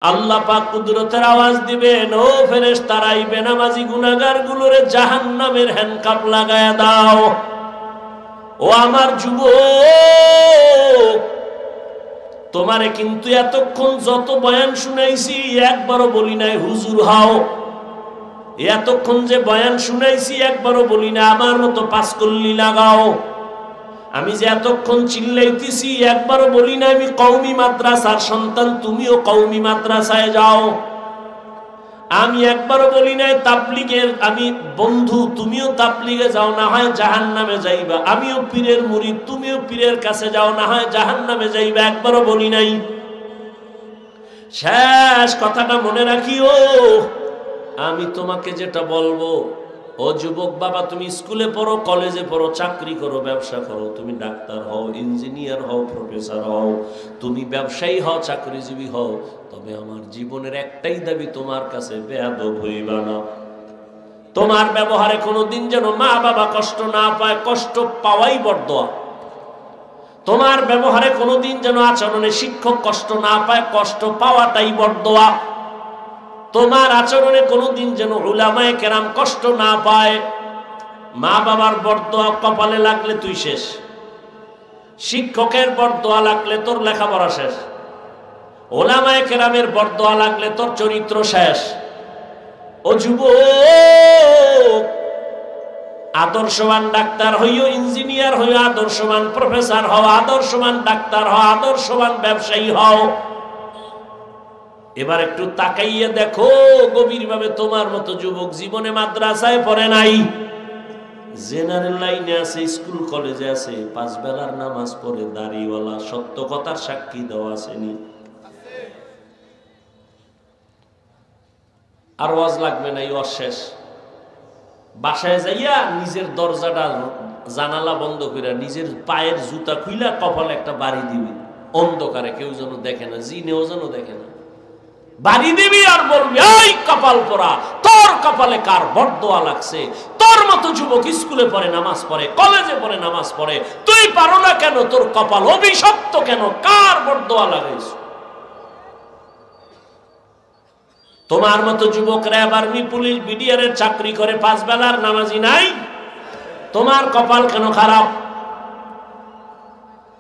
আল্লাহ পাক কুদরতের আওয়াজ দিবেন, ও ফেরেশতারা এই বেনামাজি গুনাহগারগুলোরে জাহান্নামের হ্যান্ডকাপ লাগায়া দাও। ও আমার যুবক, তোমারে কিন্তু এতক্ষণ যত বয়ান শুনাইছি একবারও বলি নাই হুজুর হও। এতক্ষণ যে বয়ান শুনাইছি একবারও বলি না আমার মতো পাঁচকল্লি লাগাও। আমি যে এতক্ষণ চিল্লাইতেছি একবারও বলি না আমি কওমি মাদ্রাসার সন্তান, তুমিও কওমি মাদ্রাসায় যাও। আমি একবারও বলি নাই তাবলীগের আমি বন্ধু, তুমিও তাবলীগে যাও, না হয় জাহান্নামে যাইবা। আমিও পীরের মুরিদ, তুমিও পীরের কাছে যাও, না হয় জাহান্নামে যাইবা। একবারও বলি নাই। শেষ কথাটা মনে রাখিও, আমি তোমাকে যেটা বলবো, ও যুবক বাবা, তুমি স্কুলে পড়ো, কলেজে পড়ো, চাকরি করো, ব্যবসা করো, তুমি ডাক্তার হও, ইঞ্জিনিয়ার হও, প্রফেসর হও, তুমি ব্যবসায়ী হও, চাকরিজীবী হও, তবে আমার জীবনের একটাই দাবি, তোমার কাছে বেয়াদব হইবা না। তোমার ব্যবহারে কোনোদিন যেন মা বাবা কষ্ট না পায়, কষ্ট পাওয়াই বরদোয়া। তোমার ব্যবহারে কোনোদিন যেন আচরণে শিক্ষক কষ্ট না পায়, কষ্ট পাওয়াটাই বরদোয়া। তোমার আচরণে কোনোদিন যেন উলামায়ে কেরাম কষ্ট না পায়। মা বাবার বরদোয়া কপালে লাগলে তুই শেষ, শিক্ষকের বরদোয়া লাগলে তোর লেখাপড়া শেষ, উলামায়ে কেরামের বরদোয়া লাগলে তোর চরিত্র শেষ। ও যুবক, আদর্শবান ডাক্তার হইও, ইঞ্জিনিয়ার হইও, আদর্শবান প্রফেসর হও, আদর্শবান ডাক্তার হও, আদর্শবান ব্যবসায়ী হও। এবার একটু তাকাইয়া দেখো গভীরভাবে, তোমার মতো যুবক জীবনে মাদ্রাসায় পড়ে নাই, জেনারেল লাইনে আছে, স্কুল কলেজে আছে, পাঁচ বেলার নামাজ পড়ে, দাড়িওয়ালা, সত্য কথার সাক্ষী দেওয়া আসেনি। আর ওয়াজ লাগবে না, এই অশেষ। বাসায় যাইয়া নিজের দরজাটা জানালা বন্ধ করে নিজের পায়ের জুতা খুইলা কপালে একটা বাড়ি দিবি, অন্ধকারে, কেউ যেন দেখে না, জিনেও যেন দেখে না। বাড়ি দিবি আর বলবি, এই কপাল পোড়া, তোর কপালে কার বরদোয়া লাগছে? তোর মতো যুবক স্কুলে পড়ে, নামাজ পড়ে, কলেজে পড়ে, নামাজ পড়ে, তুই পারো না কেন? তোর কপাল অভিশপ্ত কেন? কার বরদোয়া লাগাইছ? তোমার মতো যুবক র্যাব, আর্মি, পুলিশ, বিডিআরের চাকরি করে, পাঁচ বেলার নামাজি নাই, তোমার কপাল কেন খারাপ?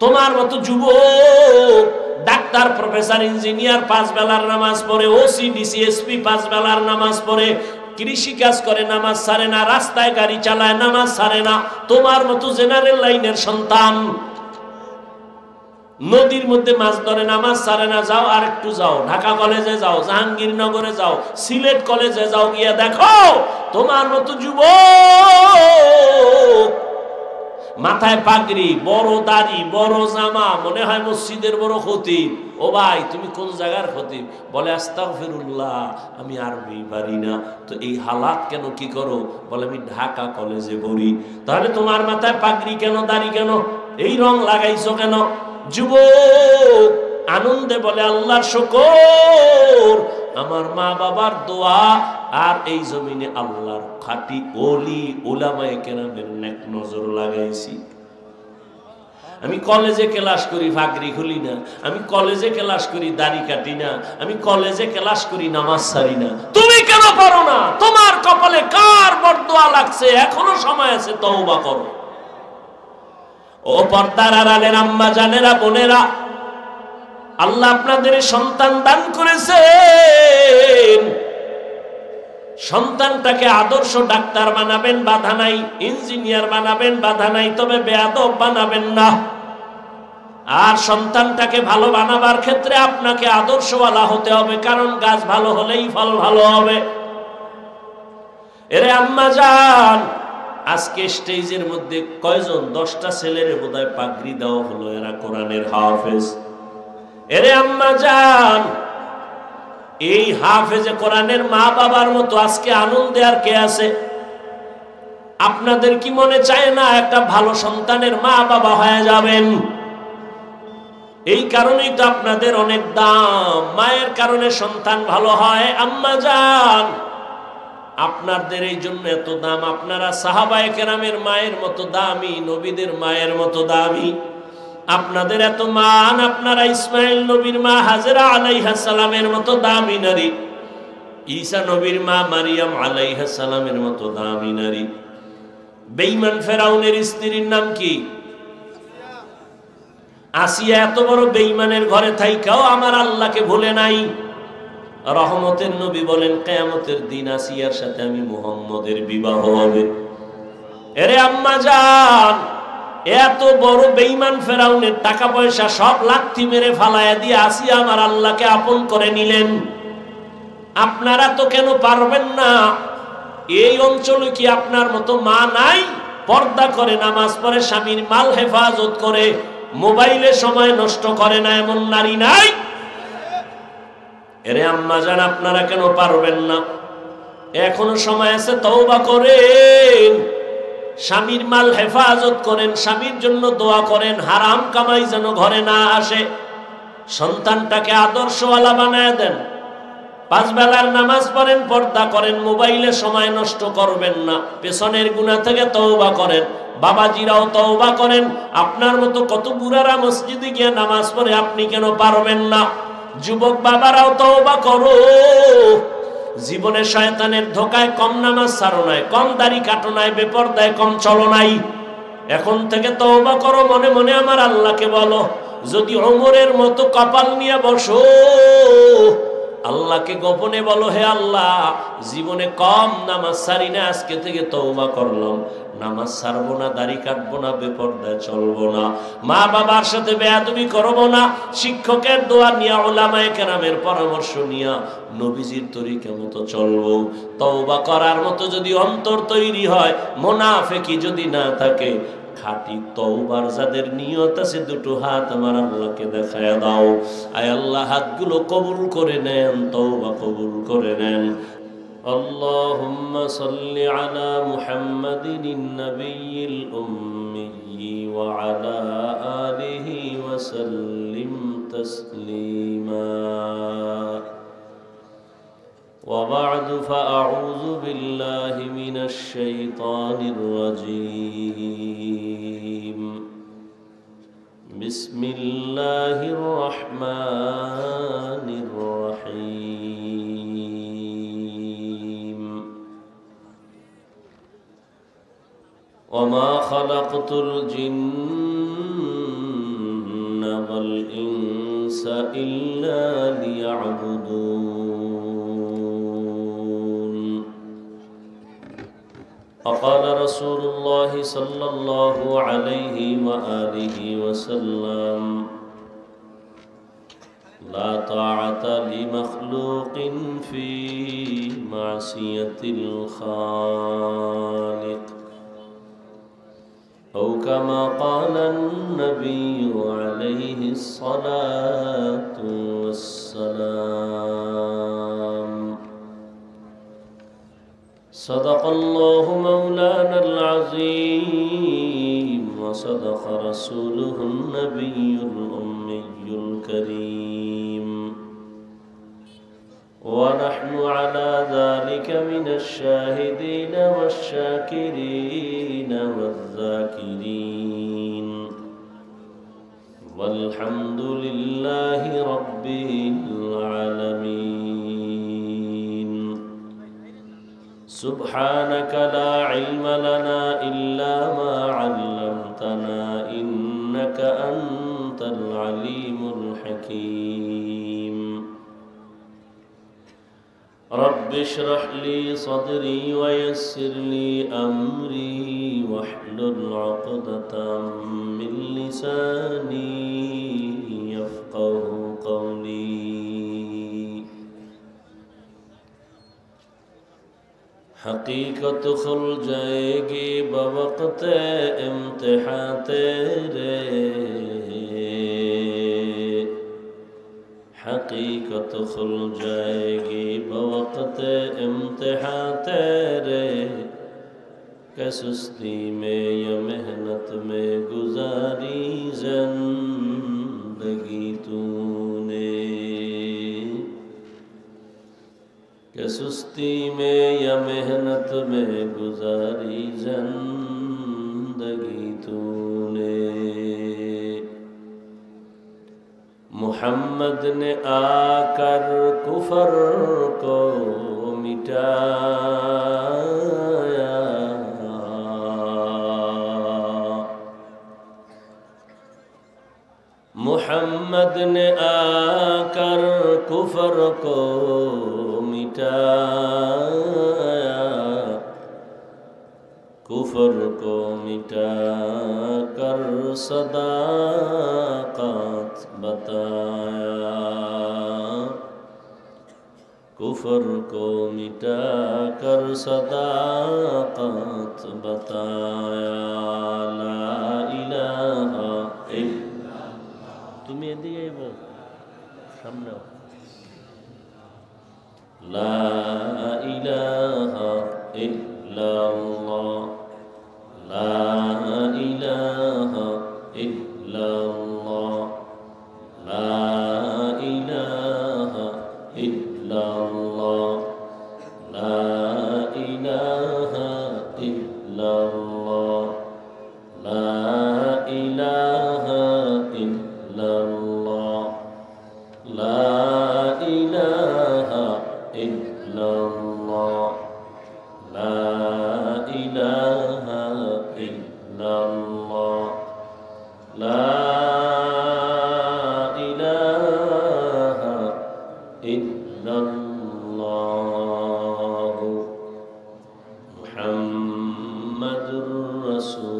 তোমার মতো যুবক ডাক্তার, প্রফেসর, ইঞ্জিনিয়ার পাঁচ বেলার নামাজ পড়ে, ওসি, ডিসি, এসপি পাঁচ বেলার নামাজ পড়ে, কৃষি কাজ করে, নামাজ ছাড়ে না, রাস্তায় গাড়ি চালায়, নামাজ ছাড়ে না। তোমার মতো জেনারেল লাইনের সন্তান নদীর মধ্যে মাছ ধরে, নামাজ ছাড়ে না। যাও আর একটু যাও, ঢাকা কলেজে যাও, জাহাঙ্গীরনগরে যাও, সিলেট কলেজে যাও, গিয়া দেখো তোমার মতো যুবক মাথায় পাগড়ি, বড় দাড়ি, বড় জামা, মনে হয় মসজিদের বড় খতিব। ও ভাই, তুমি কোন জায়গার খতিব? বলে আস্তাগফিরুল্লাহ, আমি আরবি পারি না। তো এই হালাত কেন, কি করো? বলে আমি ঢাকা কলেজে পড়ি। তাহলে তোমার মাথায় পাগড়ি কেন, দাড়ি কেন, এই রং লাগাইছো কেন? যুবক আনন্দে বলে আল্লাহর শুকর, আমার মা বাবার দোয়া আর এই জমিনে আল্লাহর খাঁটি ওলি উলামায়ে কেরামের নেক নজর লাগাইছি। আমি কলেজে ক্লাস করি, পাগড়ি খুলি না। আমি কলেজে ক্লাস করি, দাড়ি কাটি না। আমি কলেজে ক্লাস করি, নামাজ ছাড়ি না। তুমি কেন পারো না? তোমার কপালে কার বরদোয়া লাগছে? এখনো সময় আছে, তওবা করো। ও পর্দার আড়ালের আম্মা জানেরা, বোনেরা, আল্লাহ আপনাদের সন্তান দান করেছেন। সন্তানটাকে আদর্শ ডাক্তার বানাবেন, বাধা নাই। ইঞ্জিনিয়ার বানাবেন, বাধা নাই। তবে বেয়াদব বানাবেন না। আর সন্তানটাকে ভালো বানাবার ক্ষেত্রে আপনাকে আদর্শওয়ালা হতে হবে, কারণ গাছ ভালো হলেই ফল ভালো হবে। এরে আম্মা জান, আজকে স্টেজের মধ্যে কয়জন? 10টা ছেলের বোধহয় পাগড়ি দেওয়া হলো, এরা কোরআনের হাফেজ। এরে আম্মা জান, এই হাফেজে কোরআনের মা বাবার মতো আজকে আনন্দে আর কে আছে? আপনাদের কি মনে চায় না একটা ভালো সন্তানের মা বাবা হয়ে যাবেন? এই কারণেই তো আপনাদের অনেক দাম। মায়ের কারণে সন্তান ভালো হয়। আম্মা জান, আপনাদের এই জন্য এত দাম। আপনারা সাহাবায়ে কেরামের মায়ের মতো দামি, নবীদের মায়ের মতো দামি। আপনাদের এত মান, আপনারা ইসমাইল নবীর মা হাজেরা আলাইহিস সালামের মতো দামি নারী, ঈসা নবীর মা মারিয়াম আলাইহিস সালামের মতো দামি নারী। বেঈমান ফেরাউনের স্ত্রীর নাম কি? আসিয়া। এত বড় বেঈমানের ঘরে থাইকাও আমার আল্লাহকে ভুলে নাই। রহমতের নবী বলেন, কিয়ামতের দিন আসিয়ার সাথে আমি মুহাম্মদের বিবাহ হবে। এরে আম্মা জান, এত বড় বেঈমান ফেরাউনের টাকা পয়সা সব লাথি মেরে ফালায়া দিয়ে আসিয়া আমার আল্লাহকে আপন করে নিলেন। আপনারা তো কেন পারবেন না? এই অঞ্চলে কি আপনার মতো মা নাই? পর্দা করে, নামাজ পড়ে, স্বামীর মাল হেফাজত করে, মোবাইলে সময় নষ্ট করে না, এমন নারী নাই? এরে আম্মা জান, আপনারা কেন পারবেন না? এখনো সময় আছে, তওবা করেন, স্বামীর মাল হেফাজত করেন, স্বামীর জন্য দোয়া করেন, হারাম কামাই যেন ঘরে না আসে। সন্তানটাকে আদর্শওয়ালা বানায় দেন, 5 বেলার নামাজ পড়েন, পর্দা করেন, মোবাইলে সময় নষ্ট করবেন না, পেছনের গুনাহ থেকে তওবা করেন। বাবাজিরাও তওবা করেন। আপনার মতো কত বুড়ারা মসজিদে গিয়ে নামাজ পড়ে, আপনি কেন পারবেন না? যুবক বাবারাও তওবা করো। জীবনে শয়তানের ধোকায় কম নামাজ ছাড়ো নাই, কম দাড়ি কাটো নাই, বেপরদায় কম চলো নাই। এখন থেকে তওবা করো, মনে মনে আমার আল্লাহকে বলো। যদি ওমরের মতো কপাল নিয়ে বসো, আল্লাহকে গোপনে বলো, হে আল্লাহ, জীবনে কম নামাজ ছাড়ি না, আজকে থেকে তওবা করলাম, নামাজ ছাড়বো না, দাড়ি কাটবো না, বেপরদায় চলবো না, মা বাবার সাথে বেয়াদবি করবো না, শিক্ষকের দোয়া নিয়া, উলামায়ে কেরামের পরামর্শ নিয়া নবীজির তরিকা মতো চলবো। তওবা করার মতো যদি অন্তর তৈরি হয়, মুনাফিকি যদি না থাকে, খাঁটি তওবার যাদের নিয়ত আছে, দুটো হাত আমার আল্লাহকে দেখায় দাও। আয় আল্লাহ, হাতগুলো কবুল করে নেন, তওবা কবুল করে নেন। আল্লাহুম্মা সাল্লি আলা মুহাম্মাদিন নবিয়্যিল উম্মি ওয়া আলা আলিহি ওয়া সাল্লিম তাসলিমা। وبعد فأعوذ بالله من الشيطان الرجيم. بسم الله الرحمن الرحيم. وما خلقت الجن والإنس إلا ليعبدون. وقال رسول الله صلى الله عليه وآله وسلم: لا طاعة لمخلوق في معصية الخالق، أو كما قال النبي عليه الصلاة والسلام. صدق الله مولانا العظيم، وصدق رسوله النبي الأمي الكريم، ونحن على ذلك من الشاهدين والشاكرين والذاكرين، والحمد لله رب العالمين. سبحانك لا علم لنا إلا ما علمتنا، إنك أنت العليم الحكيم. رب اشرح لي صدري ويسر لي أمري، واحلل عقدة من لساني يفقه قولي. حقیقت کھل جائے گی بوقت امتحان تیرے، حقیقت کھل جائے گی بوقت امتحان تیرے، کہ سستی میں یا محنت میں گزاری زندگی تو نے، کہ سستی میں یا محنت میں گزاری زندگی تو نے. मोहम्मद ने आकर कुफर को मिटाया, मोहम्मद ने आकर कुफर को मिटाया, कुफर को मिटा कर सदाकत बताया, कुफर को मिटा कर सदाकत बताया। ला इलाहा इल्लल्लाह, তুমি এদিকে বল সামনে। লা ইলাহা ইল্লাল্লাহ, লা ইলাহা ইল্লাল্লাহ, লা ইলাহা ইল্লাল্লাহ, লা ইলাহা ইল্লাল্লাহ, লা ইলাহা ইল্লাল্লাহ, লা ইলাহা ইল্লাল্লাহ, লা ইলাহা ইল্লাল্লাহ, লা ইলাহা ইল্লাল্লাহ, মুহাম্মাদুর রাসূলুল্লাহ।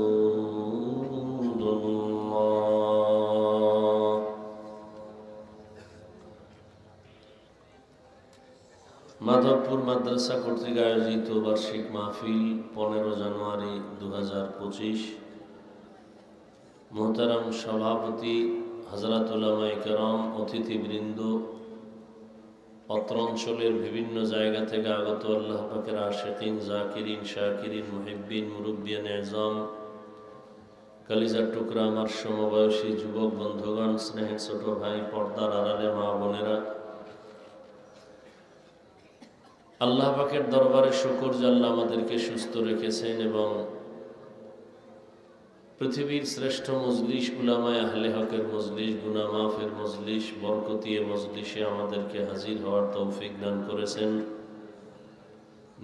মাধবপুর মাদ্রাসা কর্তৃক আয়োজিত বার্ষিক মাহফিল 15 জানুয়ারি 2025। মোহতারাম সভাপতি হযরত উলামায়ে কেরাম, অতিথিবৃন্দ, অত্র অঞ্চলের বিভিন্ন জায়গা থেকে আগত আল্লাহ পাকের আশিকিন, জাকিরিন, শাকিরিন, মুহিব্বিন, মুরব্বিয়ান আযম, কালিজার টুকরা আমার সমবয়সী যুবক বন্ধুগণ, স্নেহের ছোট ভাই, পর্দার আড়ালে মা বোনেরা, আল্লাহ পাকের দরবারে শুকর যে আল্লাহ আমাদেরকে সুস্থ রেখেছেন এবং পৃথিবীর শ্রেষ্ঠ মজলিস উলামায়ে আহলে হকের মজলিস, গুনাহ মাফের মজলিস, বরকতিয়ে মজলিসে আমাদেরকে হাজির হওয়ার তৌফিক দান করেছেন।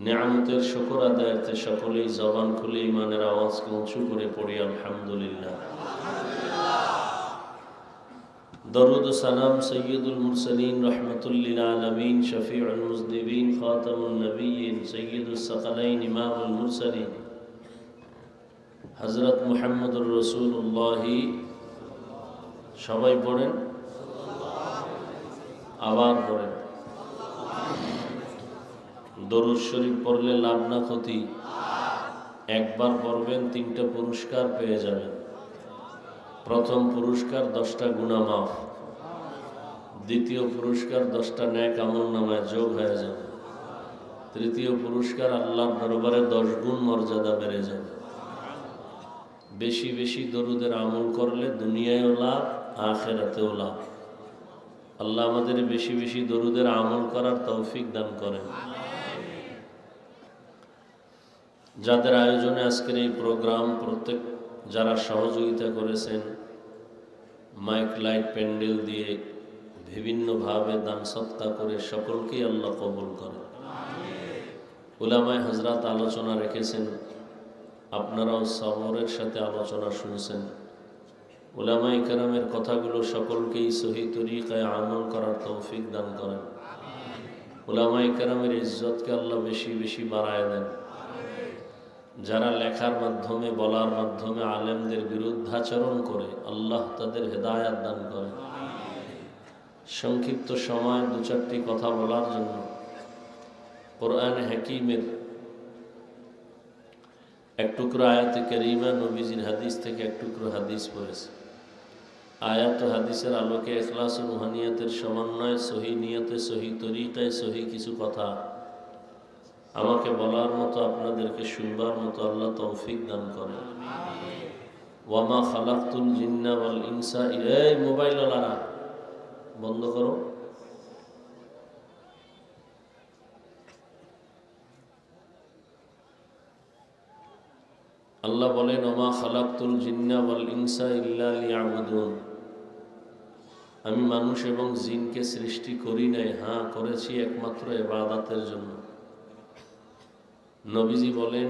নেয়ামতের শুকর আদায়ার্থে সকলেই জবান খুলে ইমানের আওয়াজকে উঁচু করে পড়ি আলহামদুলিল্লাহ। দরুদ ও সালাম সৈয়দুল মুরসালিন, রহমাতুল লিল আলামিন, শফিউল মুজনিবিন, খাতামুন নবিয়্যিন, সৈয়দুস সাকালাইন, ইমামুল মুরসালিন হযরত মুহাম্মদুর রাসূলুল্লাহ। সবাই পড়েন, আবার পড়েন। দরুদ শরীফ পড়লে লাভ না ক্ষতি? একবার পড়বেন 3টা পুরস্কার পেয়ে যাবেন। প্রথম পুরস্কার 10টা গুনাহ মাফ, দ্বিতীয় পুরস্কার 10টা নেক আমলনামায় যোগ হয়ে যাবে, তৃতীয় পুরস্কার আল্লাহর দরবারে 10 গুণ মর্যাদা বেড়ে যাবে। বেশি বেশি দরুদের আমল করলে দুনিয়ায়ও লাভ, আখিরাতেও লাভ। আল্লাহ আমাদের বেশি বেশি দরুদের আমল করার তৌফিক দান করেন। যাদের আয়োজনে আজকের এই প্রোগ্রাম, প্রত্যেক যারা সহযোগিতা করেছেন, মাইক, লাইট, প্যান্ডেল দিয়ে বিভিন্নভাবে দান সৎকা করে, সকলকেই আল্লাহ কবুল করেন। উলামায়ে হযরত আলোচনা রেখেছেন, আপনারাও সবরের সাথে আলোচনা শুনছেন। উলামায়ে কেরামের কথাগুলো সকলকেই সহি তরিকায় আমল করার তৌফিক দান করেন। উলামায়ে কেরামের ইজ্জতকে আল্লাহ বেশি বেশি বাড়ায় দেন। যারা লেখার মাধ্যমে, বলার মাধ্যমে আলেমদের বিরুদ্ধাচরণ করে, আল্লাহ তাদের হেদায়াত দান করেন। সংক্ষিপ্ত সময় 2-4টি কথা বলার জন্য কোরআন হাকিমের এক টুকরো আয়াতে কারিমা, নবীজির হাদিস থেকে এক টুকরো হাদিস পড়েছে। আয়াত ও হাদিসের আলোকে ইখলাস ও রুহানিয়াতের সমন্বয়ে, সহি নিয়তে, সহি তরিকায়, সহি কিছু কথা আমাকে বলার মতো, আপনাদেরকে শুনবার মতো আল্লাহ তৌফিক দান করেন। ওয়ামা খালাকতুল জিন্না ওয়াল ইনসা, এই মোবাইল ওয়ালারা বন্ধ করো। আল্লাহ বলেন, ওমা খালাকতুল জিন্না ওয়াল ইনসা ইল্লা লিয়াবুদুন, আমি মানুষ এবং জিনকে সৃষ্টি করি নাই, হ্যাঁ করেছি একমাত্র ইবাদতের জন্য। নবীজি বলেন,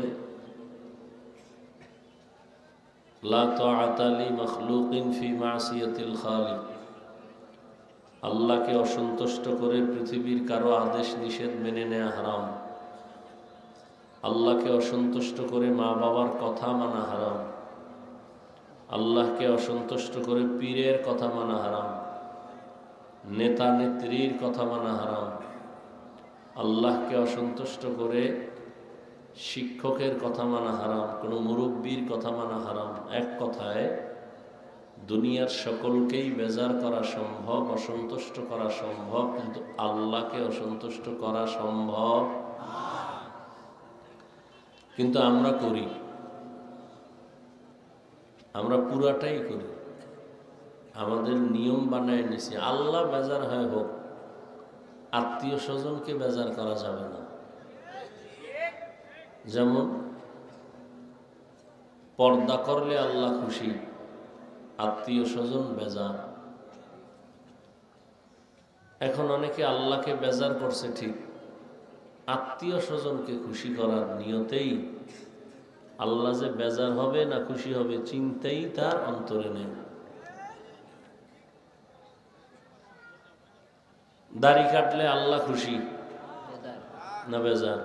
লা তাআতা লি মাখলুকিন ফি মাসিয়াতিল খালিক। আল্লাহকে অসন্তুষ্ট করে পৃথিবীর কারো আদেশ নিষেধ মেনে নেওয়া হারাম। আল্লাহকে অসন্তুষ্ট করে মা বাবার কথা মানা হারাম। আল্লাহকে অসন্তুষ্ট করে পীরের কথা মানা হারাম। নেতা নেত্রীর কথা মানা হারাম। আল্লাহকে অসন্তুষ্ট করে শিক্ষকের কথা মানা হারাম, কোনো মুরব্বীর কথা মানা হারাম। এক কথায় দুনিয়ার সকলকেই বেজার করা সম্ভব, অসন্তুষ্ট করা সম্ভব, কিন্তু আল্লাহকে অসন্তুষ্ট করা সম্ভব। কিন্তু আমরা করি, আমরা পুরাটাই করি। আমাদের নিয়ম বানায় নিছি, আল্লাহ বেজার হয় হোক, আত্মীয় স্বজনকে বেজার করা যাবে না। যেমন পর্দা করলে আল্লাহ খুশি, আত্মীয় স্বজন বেজার। এখন অনেকে আল্লাহকে বেজার করছে ঠিক, আত্মীয় স্বজনকে খুশি করার নিয়তেই আল্লাহ যে বেজার হবে না খুশি হবে চিন্তাই তার অন্তরে নেই। দাড়ি কাটলে আল্লাহ খুশি না বেজার?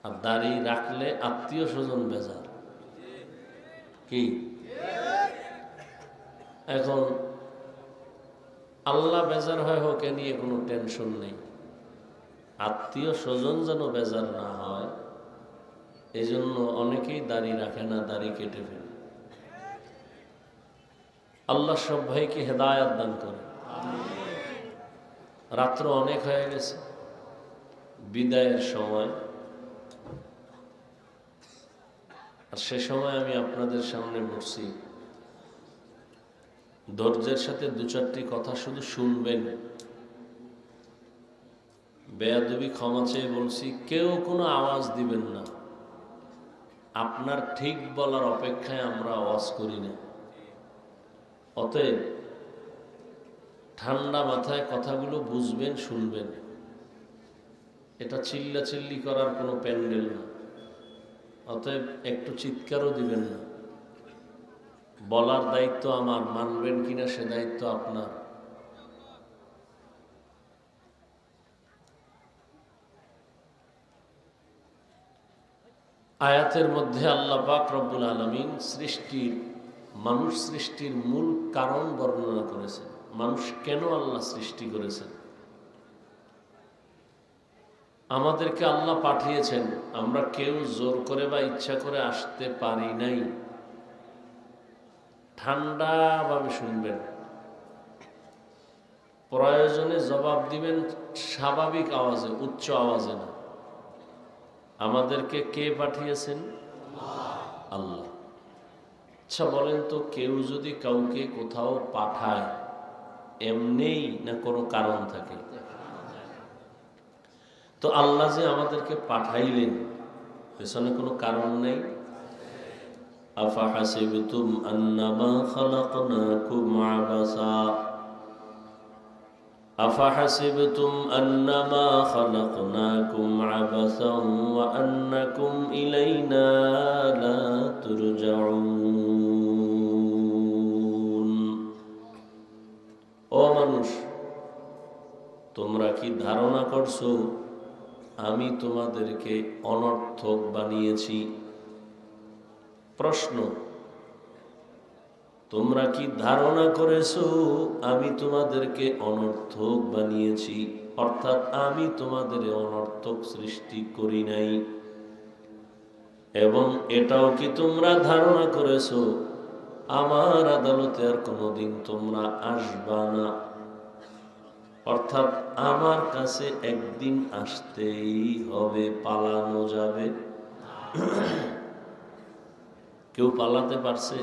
আর দাড়ি রাখলে আত্মীয় স্বজন বেজার। কি এখন আল্লাহ বেজার হয় হোক, এ নিয়ে কোনো টেনশন নেই। আত্মীয় স্বজন যেন বেজার না হয়, এই জন্য অনেকেই দাড়ি রাখে না, দাড়ি কেটে ফেলে। আল্লাহ সব ভাইকে হেদায়েত দান করে। রাত্র অনেক হয়ে গেছে, বিদায়ের সময়, আর সে সময় আমি আপনাদের সামনে বসছি। ধৈর্যের সাথে দু চারটি কথা শুধু শুনবেন। বেয়াদবি ক্ষমা চেয়ে বলছি, কেউ কোনো আওয়াজ দিবেন না। আপনার ঠিক বলার অপেক্ষায় আমরা আওয়াজ করি না। অতএব ঠান্ডা মাথায় কথাগুলো বুঝবেন, শুনবেন। এটা চিল্লাচিল্লি করার কোনো প্যান্ডেল না। অতএব একটু চিৎকারও দিবেন না। বলার দায়িত্ব আমার, মানবেন কিনা সে দায়িত্ব আপনার। আয়াতের মধ্যে আল্লাহ পাক রব্বুল আলামিন মানুষ সৃষ্টির মূল কারণ বর্ণনা করেছেন। মানুষ কেন আল্লাহ সৃষ্টি করেছেন? আমাদেরকে আল্লাহ পাঠিয়েছেন, আমরা কেউ জোর করে বা ইচ্ছা করে আসতে পারি নাই। ঠান্ডাভাবে শুনবেন, প্রয়োজনে জবাব দিবেন স্বাভাবিক আওয়াজে, উচ্চ আওয়াজে না। আমাদেরকে কে পাঠিয়েছেন? আল্লাহ। আচ্ছা বলেন তো, কেউ যদি কাউকে কোথাও পাঠায় এমনিই না কোনো কারণ থাকে? তো আল্লাহ যে আমাদেরকে পাঠাইলেন, পেছনে কোনো কারণ নেই? আফাহাসিবতুম আন্নামা খালাকনাকুম আবাসা আফাহাসিবতুম আন্নামা খালাকনাকুম আবাসান ওয়া আন্নাকুম ইলাইনা লা তুরজাউন। ও মানুষ, তোমরা কি ধারণা করছো আমি তোমাদেরকে অনর্থক বানিয়েছি? প্রশ্ন, তোমরা কি ধারণা করেছো আমি তোমাদেরকে অনর্থক বানিয়েছি? অর্থাৎ আমি তোমাদের অনর্থক সৃষ্টি করি নাই। এবং এটাও কি তোমরা ধারণা করেছো আমার আদালতে আর কোনোদিন তোমরা আসবা না? অর্থাৎ আমার কাছে একদিন আসতেই হবে, পালানো যাবে? কেউ পালাতে পারছে?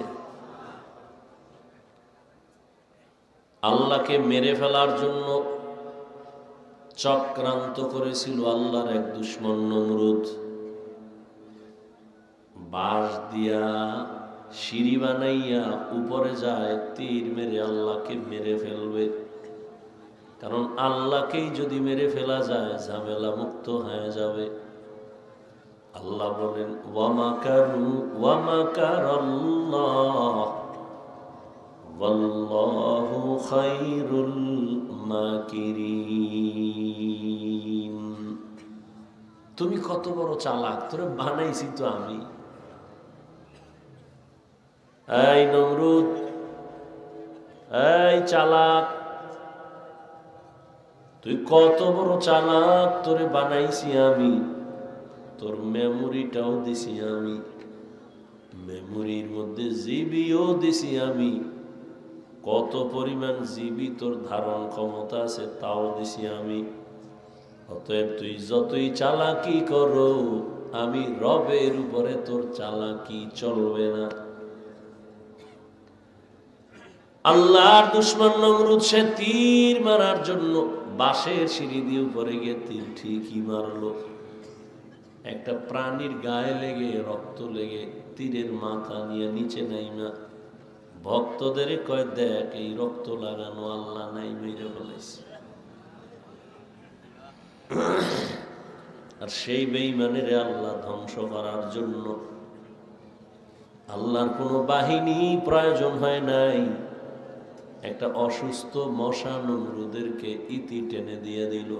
আল্লাহকে মেরে ফেলার জন্য চক্রান্ত করেছিল আল্লাহর এক দুশমন নমরুদ। বাঁশ দিয়া সিঁড়ি বানাইয়া উপরে যায়, তীর মেরে আল্লাহকে মেরে ফেলবে। কারণ আল্লাহকেই যদি মেরে ফেলা যায়, ঝামেলা মুক্ত হয়ে যাবে। আল্লাহ বলেন ওয়ামাকারু ওয়ামাকারাল্লাহ ওয়াল্লাহু খায়রুল মাকিরিন। তুমি কত বড় চালাক, তোরে বানাইছি তো আমি। এই নমরুদ, এই চালাক, তুই কত বড় চালাক, তোরে বানাইছি আমি। তোর মেমোরিটাও দিছি আমি, মেমোরির মধ্যে জিবিও দিছি আমি। কত পরিমাণ জিবি তোর ধারণ ক্ষমতা আছে তাও দিছি আমি। অতএব তুই যতই চালাকি করো, আমি রবের উপরে তোর চালাকি চলবে না। আল্লাহর দুশমন নমরুদ, সে তীর মারার জন্য বাঁশের সিঁড়ি দিয়ে উপরে গিয়ে তীর ঠিকই মারলো। একটা প্রাণীর গায়ে লেগে, রক্ত লেগে তীরের মাথা নিয়ে নিচে নাইমা ভক্তদের কয়, দেখ এই রক্ত লাগানো আল্লাহ নাই মেরে বলেছে। আর সেই বেঈমানের আল্লাহ ধ্বংস করার জন্য আল্লাহর কোনো বাহিনী প্রয়োজন হয় নাই। একটা অসুস্থ মশা নমরুদেরকে ইতি টেনে দিয়ে দিল,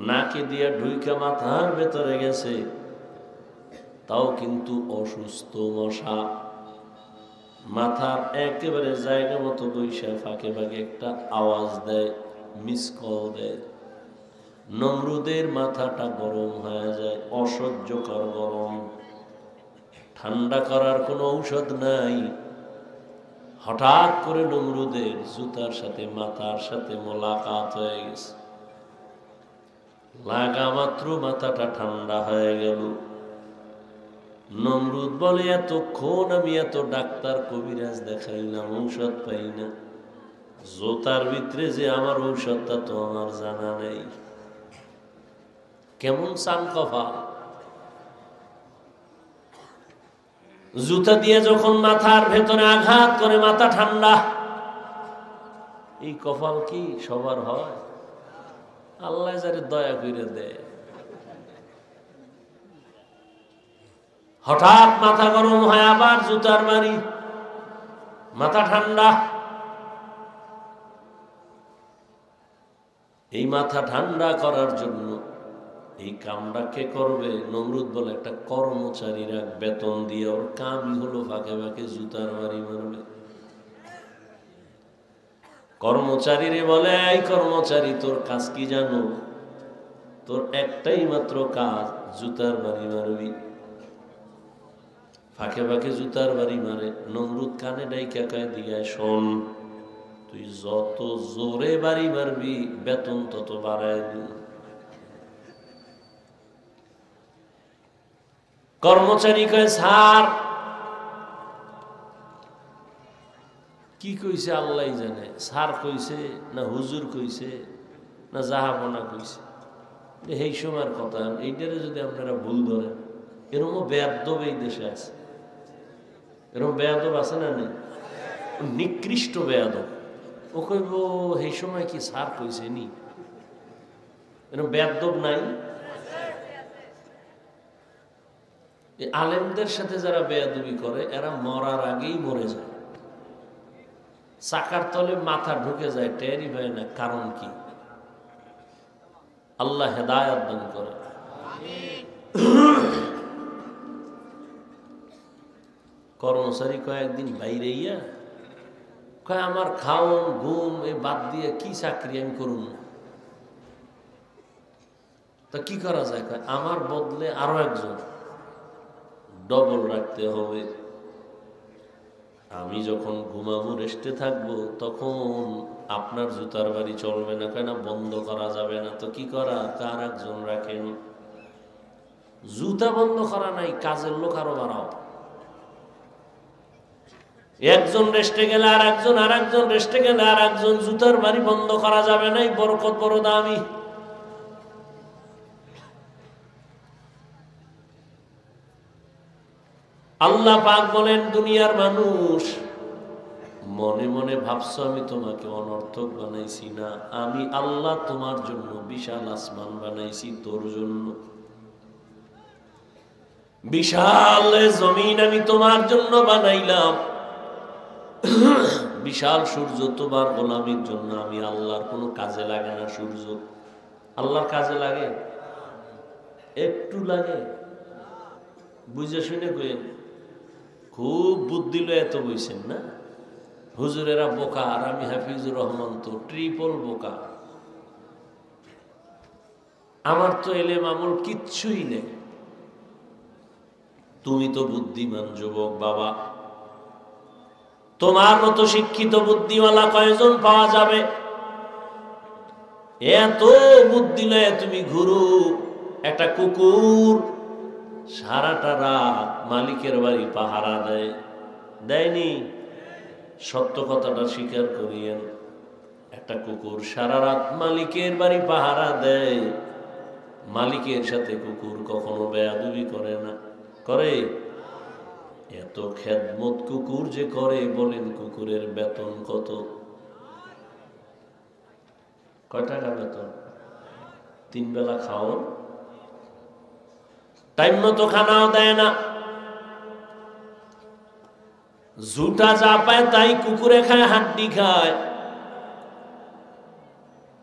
নাকে দিয়া ঢুইকা মাথার ভেতরে গেছে, তাও কিন্তু অসুস্থ মশা। মাথার একেবারে জায়গা মতো বৈশা ফাঁকে ফাঁকে একটা আওয়াজ দেয়, মিস কল দেয়। নমরুদের মাথাটা গরম হয়ে যায়, অসহ্যকর গরম। ঠান্ডা করার কোনো ঔষধ নাই। হঠাৎ করে নমরুদের জুতার সাথে মাথার সাথে মোলাকাত হয়ে গেছে। লাগা মাত্র মাথাটা ঠান্ডা হয়ে গেল। নমরুদ বলে, এতক্ষণ আমি এত ডাক্তার কবিরাজ দেখাইলাম, ঔষধ পাই না। জুতার ভিতরে যে আমার ঔষধটা তো আমার জানা নেই। কেমন চান কপাল! জুতা দিয়ে যখন মাথার ভেতরে আঘাত করে মাথা ঠান্ডা। এই কপাল কি সবার হয়? আল্লাহ যারে দয়া করে দেয়। হঠাৎ মাথা গরম হয়, আবার জুতার বাড়ি, মাথা ঠান্ডা। এই মাথা ঠান্ডা করার জন্য এই কামটা কে করবে? নমরুদ বলে, একটা কর্মচারীরা বেতন দিয়ে, ওর কামই হলো ফাঁকে ফাঁকে জুতার বাড়ি মারবে। কর্মচারীরে বলে, এই কর্মচারী, তোর কাজ কি জানো? তোর একটাই মাত্র কাজ, জুতার বাড়ি মারবি। ফাঁকে ফাঁকে জুতার বাড়ি মারে। নমরুদ কানে ডাইকা কয়, দিয়ে শোন, তুই যত জোরে বাড়ি মারবি বেতন তত বাড়ায় দিবি। কর্মচারী কয়, স্যার কি কইছে আল্লাহ জানে, স্যার কইছে না হুজুর কইছে না জাহাপনা কইছে, এই সময়ের কথা। এইটারে যদি আপনারা ভুল ধরেন, এরকম বেয়াদব এই দেশে আছে। এরকম বেয়াদব আছে না নেই? নিকৃষ্ট বেয়াদব। ও কইব এই সময় কি স্যার কইছে নি? এরকম বেয়াদব নাই? আলেমদের সাথে যারা বেয়াদবি করে, এরা মরার আগেই মরে যায়, চাকার তলে মাথা ঢুকে যায়, টেরই হয় না। কারণ কি? আল্লাহ হেদায়েত দান করে। কর্মচারী কয়েকদিন বাইরে ইয়া কয়, আমার খাওন ঘুম এ বাদ দিয়ে কি চাকরি আমি করুন? তা কি করা যায়? আমার বদলে আরো একজন ডবল রাখতে হবে। আমি যখন ঘুমাবো, রেস্টে থাকবো, তখন আপনার জুতার বাড়ি চলবে না। কেন বন্ধ করা যাবে না? তো কি করা? কার একজন রাখেন। জুতা বন্ধ করা নাই, কাজের লোক আরো বাড়াও। একজন রেস্টে গেলে আর একজন, আর একজন রেস্টে গেলে আর একজন। জুতার বাড়ি বন্ধ করা যাবে না। বরকত বড় দামি। আল্লাহ পাক বলেন, দুনিয়ার মানুষ মনে মনে ভাবছো আমি তোমাকে অনর্থক বানাইছি না, আমি আল্লাহ তোমার জন্য বিশাল আসমান বানাইছি, তোর জন্য বিশাল জমিন আমি তোমার জন্য বানাইলাম, বিশাল সূর্য তোমার গোলামির জন্য। আমি আল্লাহর কোনো কাজে লাগে না সূর্য? আল্লাহর কাজে লাগে? একটু লাগে? বুঝে শুনে কইেন, খুব বুদ্ধি লয়ে এত বইছেন না? হুজুরেরা বোকা আর আমি হাফিজুর রহমান তো ট্রিপল বোকা। আমার তো এলেম আমল কিচ্ছুই নেই। তুমি তো বুদ্ধিমান যুবক বাবা, তোমার মতো শিক্ষিত বুদ্ধিওয়ালা কয়জন পাওয়া যাবে? এত বুদ্ধি লয়ে তুমি ঘুরু। একটা কুকুর সারাটা রাত মালিকের বাড়ি পাহারা দেয়, দেয়নি? সত্য কথাটা স্বীকার করিয়েন। একটা কুকুর সারা রাত মালিকের বাড়ি পাহারা দেয়, মালিকের সাথে কুকুর কখনো বেয়াদবি করে না? করে? এত খেদমত কুকুর যে করে, বলেন কুকুরের বেতন কত? কয় টাকা বেতন? 3 বেলা খাও, টাইম মতো খানাও দেয় না, ঝুটা যা পায় তাই কুকুরে খায়, হাড্ডি খায়,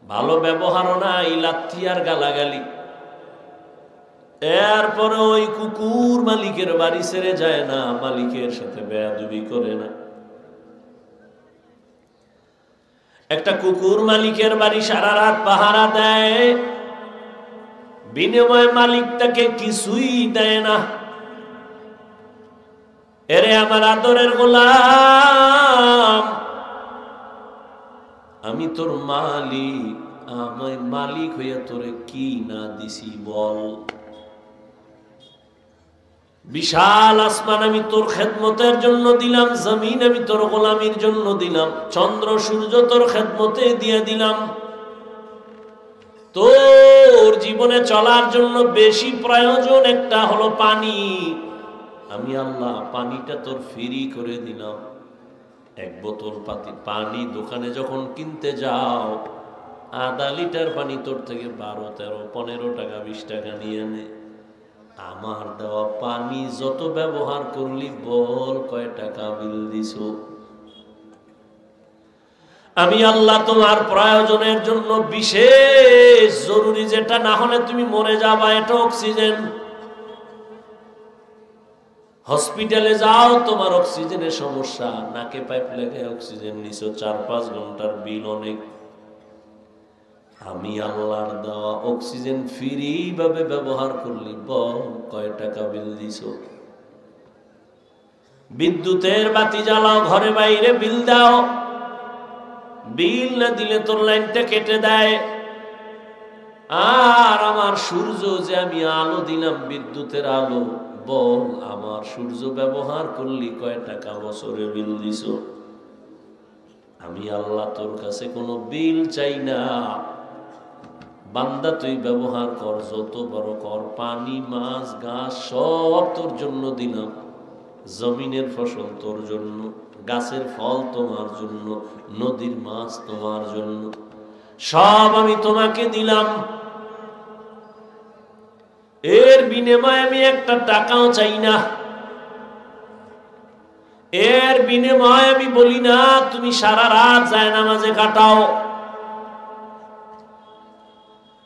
ভালো ব্যবহারও নাই, লাথি আর গালাগালি। এরপরে ওই কুকুর মালিকের বাড়ি ছেড়ে যায় না, মালিকের সাথে বেয়াদবি করে না। একটা কুকুর মালিকের বাড়ি সারা রাত পাহারা দেয়, বিনিময়ে মালিক তাকে কিছুই দেয় না। এরে আমার আদরের গোলাম, আমি তোর মালিক, আমি মালিক হইয়া তোরে কি না দিছি বল? বিশাল আসমান আমি তোর খেদমতের জন্য দিলাম, জমিন আমি তোর গোলামির জন্য দিলাম, চন্দ্র সূর্য তোর খেদমতে দিয়ে দিলাম। তোর জীবনে চলার জন্য বেশি প্রয়োজন একটা হলো পানি। আমি আল্লাহ পানিটা তোর ফ্রি করে দিলাম। 1 বোতল পানি দোকানে যখন কিনতে যাও, আধা লিটার পানি তোর থেকে 12, 13, 15 টাকা 20 টাকা নিয়ে নে। আমার দেওয়া পানি যত ব্যবহার করলি বল কয় টাকা বিল দিছ? আমি আল্লাহ তোমার প্রয়োজনের জন্য বিশেষ জরুরি, যেটা না হলে তুমি মরে যাবা, এটা অক্সিজেন। হসপিটালে যাও, তোমার অক্সিজেনের সমস্যা, নাকে পাইপ লেগে অক্সিজেন নিছো, 4-5 ঘন্টার বিল অনেক। আমি আল্লাহর দেওয়া অক্সিজেন ফ্রি ভাবে ব্যবহার করলি বল কয় টাকা বিল দিছো? বিদ্যুতের বাতি জ্বালাও, ঘরে বাইরে বিল দাও, বিল না দিলে তোর লাইনটা কেটে দেয়। আর আমার সূর্য যে আমি আলো দিলাম, বিদ্যুতের আলো, বল আমার সূর্য ব্যবহার করলি কয় টাকা বছরে বিল দিছো? আমি আল্লাহ তোর কাছে কোনো বিল চাই না, বান্দা তুই ব্যবহার কর, যত বড় কর, পানি, মাছ, ঘাস সব তোর জন্য দিলাম। জমিনের ফসল তোর জন্য, গাছের ফল তোমার জন্য, নদীর মাছ তোমার জন্য, সব আমি তোমাকে দিলাম। এর বিনিময়ে আমি একটা টাকাও চাই না। এর বিনিময়ে আমি বলি না তুমি সারা রাত জায়নামাজে কাটাও।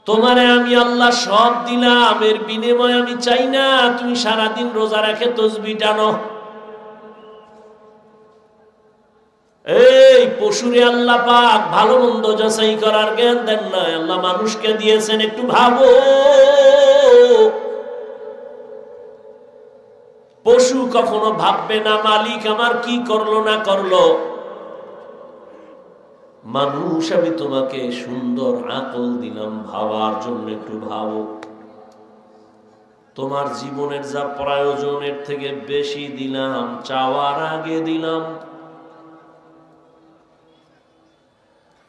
তোমারে আমি আল্লাহ সব দিলাম, এর বিনিময়ে আমি চাই না তুমি সারাদিন রোজা রেখে তাসবিহ টানো। এই পশুরে আল্লাহ পাক ভালো মন্দ যাচাই করার জ্ঞান দেন না, আল্লাহ মানুষকে দিয়েছেন, একটু ভাবো। পশু কখনো ভাববে না মালিক আমার কি করলো না করলো। মানুষ আমি তোমাকে সুন্দর আকল দিলাম ভাবার জন্য, একটু ভাবো। তোমার জীবনের যা প্রয়োজনের থেকে বেশি দিলাম, চাওয়ার আগে দিলাম।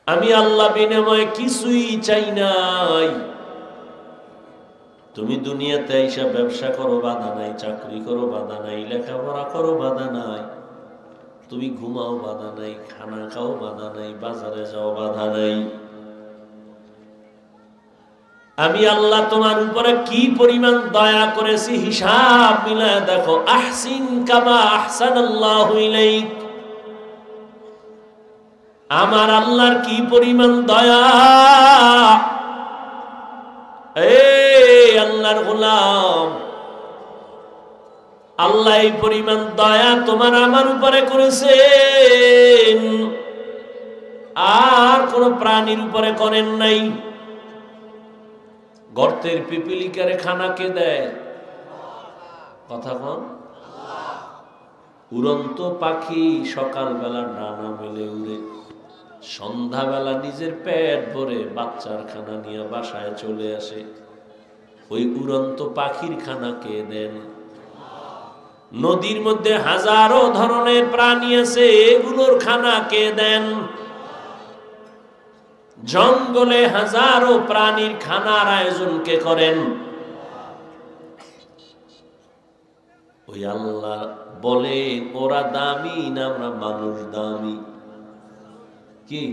আমি আল্লাহ বিনিময়ে কিছুই চাই নাই। তুমি দুনিয়াতে এসে ব্যবসা করো বাধা নাই, চাকরি করো বাধা নাই, লেখাপড়া করো বাধা নাই, তুমি ঘুমাও বাধা নাই, খানা খাও বাধা নাই, বাজারে যাও বাধা নাই। আমি আল্লাহ তোমার উপরে কি পরিমাণ দয়া করেছি হিসাব মিলায় দেখো। আহসিন কামা আহসানাল্লাহু ইলাইক। আমার আল্লাহর কি পরিমাণ দয়া। এই আল্লাহর গোলাম, আল্লাহ এই পরিমাণ দয়া তোমার আমার উপরে করেছেন, আর কোন প্রাণীর উপরে করেন নাই। গর্তের পিপিলিকারে খানা কে দেয়? কথা কন। উড়ন্ত পাখি সকালবেলা ডানা মেলে উড়ে, সন্ধ্যাবেলা নিজের পেট ভরে বাচ্চার খানা নিয়ে বাসায় চলে আসে। ওই উড়ন্ত পাখির খানা কে দেন? নদীর মধ্যে হাজারো ধরনের প্রাণী আছে, এগুলোর খানা কে দেন? জঙ্গলে হাজারো প্রাণীর খানার আয়োজন কে করেন? ওই আল্লাহ বলেন ওরা দামি না আমরা মানুষ দামি? কি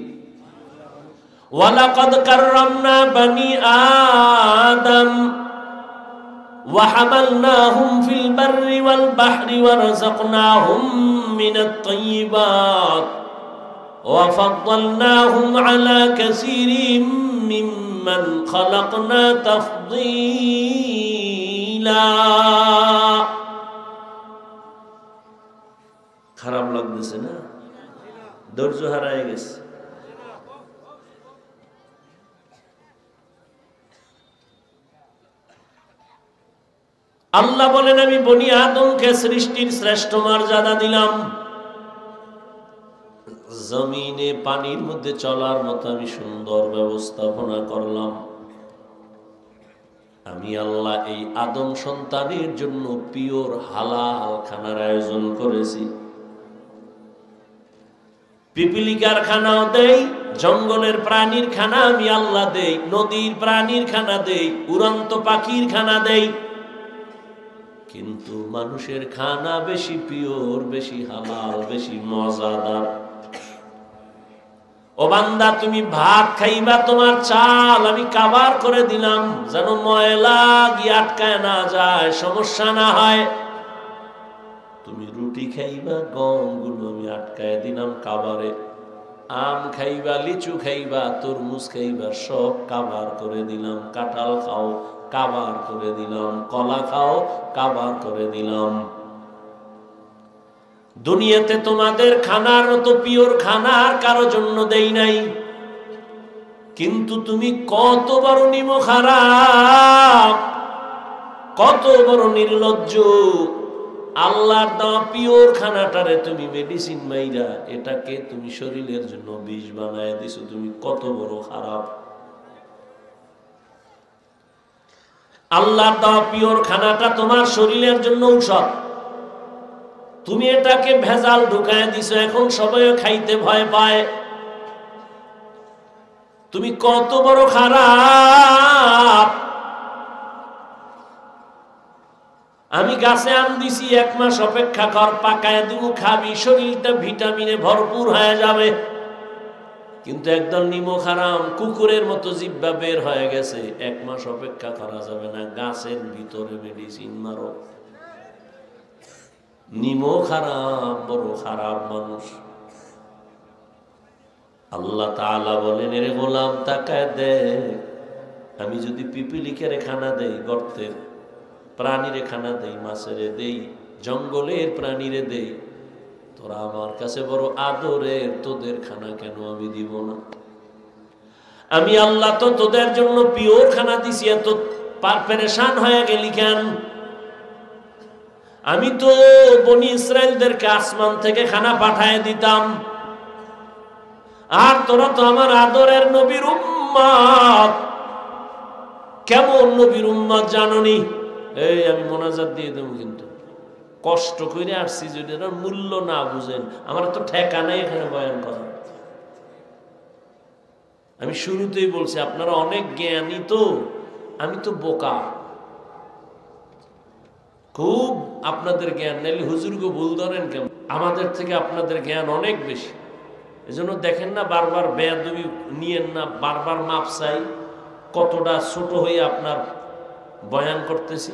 ওয়ালাকাদ কাররামনা বানি আদম ওয়া হামালনাহুম ফিল বাররি ওয়াল বাহরি ওয়া রাযাকনাহুম মিনাত তাইয়্যিবাত ওয়া ফাদ্দালনাহুম আলা কাসীরিম মিম্মান খালাকনা তাফদীলা। খারাপ লাগতেছে না? ধৈর্য হারায় গেছে। আল্লাহ বলেন আমি বনি আদমকে সৃষ্টির শ্রেষ্ঠ মর্যাদা দিলাম, জমিনে পানির মধ্যে চলার মতো আমি সুন্দর ব্যবস্থাপনা করলাম। আমি আল্লাহ এই আদম সন্তানের জন্য পিওর হালাল খানার আয়োজন করেছি। পিপিলিকার খানাও দেই, জঙ্গলের প্রাণীর খানা আমি আল্লাহ দেই, নদীর প্রাণীর খানা দেই, উড়ন্ত পাখির খানা দেই। কিন্তু মানুষের খানা বেশি পিওর, বেশি হালাল, বেশি মজাদার। ও বান্দা, তুমি ভাত খাইবা, তোমার চাল আমি কাভার করে দিলাম যেন ময়লা গিয়ে আটকায় না যায়, সমস্যা না হয়। তুমি রুটি খাইবা, গমগুলো আমি আটকায় দিলাম কাভারে। আম খাইবা, লিচু খাইবা, তরমুজ খাইবা, সব কাভার করে দিলাম। কাঁঠাল খাও, কাভার করে দিলাম। কলা খাও, কাভার করে দিলাম। দুনিয়াতে তোমাদের খানার মতো পিওর খানা আর কারো জন্য দেই নাই। কিন্তু তুমি কত বড় নিমখ খারাপ, কত বড় নির্লজ্জ। আল্লাহর দেওয়া পিওর খানাটারে তুমি মেডিসিন মাইরা এটাকে তুমি শরীরের জন্য বিষ বানায় দিছো। তুমি কত বড় খারাপ। আল্লাহর দেওয়া পিওর খানাটা তোমার শরীরের জন্য ঔষধ, তুমি এটাকে ভেজাল ঢুকায় দিছো। এখন সবাই খাইতে ভয় পায়। তুমি কত বড় খারাপ। আমি গাছে আম দিছি, 1 মাস অপেক্ষা কর, পাকায় দিব, খাবি, শরীরটা ভিটামিনে ভরপুর হয়ে যাবে। কিন্তু একদল নিমখ হারাম কুকুরের মতো জিহ্বা বের হয়ে গেছে, 1 মাস অপেক্ষা করা যাবে না, গাছের ভিতরে মেডিসিন মারো। নিমখ হারাম, বড় খারাপ মানুষ। আল্লাহ তাআলা বলেন এরে গোলাম তাকায় দেখ, আমি যদি পিপিলিকারে খানা দেই, গর্তের প্রাণীরে খানা দেই, মাছেরে দেই, জঙ্গলের প্রাণীরে দেই, তোরা আমার কাছে বড় আদরের, তোদের খানা কেন আমি দিব না? আমি আল্লাহ তো তোদের জন্য পিওর খানা দিছি, এত পেরেশান হয়ে গেলি কেন? আমি তো বনি ইসরাইলদেরকে আসমান থেকে খানা পাঠায় দিতাম, আর তোরা তো আমার আদরের নবীর উম্মত। কেমন নবীর উম্মত জাননি? এই আমি মোনাজাত দিয়ে দেবো, কিন্তু কষ্ট করে আসছি, যদি এটার মূল্য না বুঝেন, আমার তো ঠেকা নাই এখানে বয়ান করা। আমি শুরুতেই বলছি আপনারা অনেক জ্ঞানী, তো আমি তো বোকা। খুব আপনাদের জ্ঞান, নাইলে হুজুরকে ভুল ধরেন কেন? আমাদের থেকে আপনাদের জ্ঞান অনেক বেশি। এজন্য দেখেন না, বারবার বেয়াদবি নিয়েন না, বারবার মাপ চাই। কতটা ছোট হয়ে আপনার বয়ান করতেছি,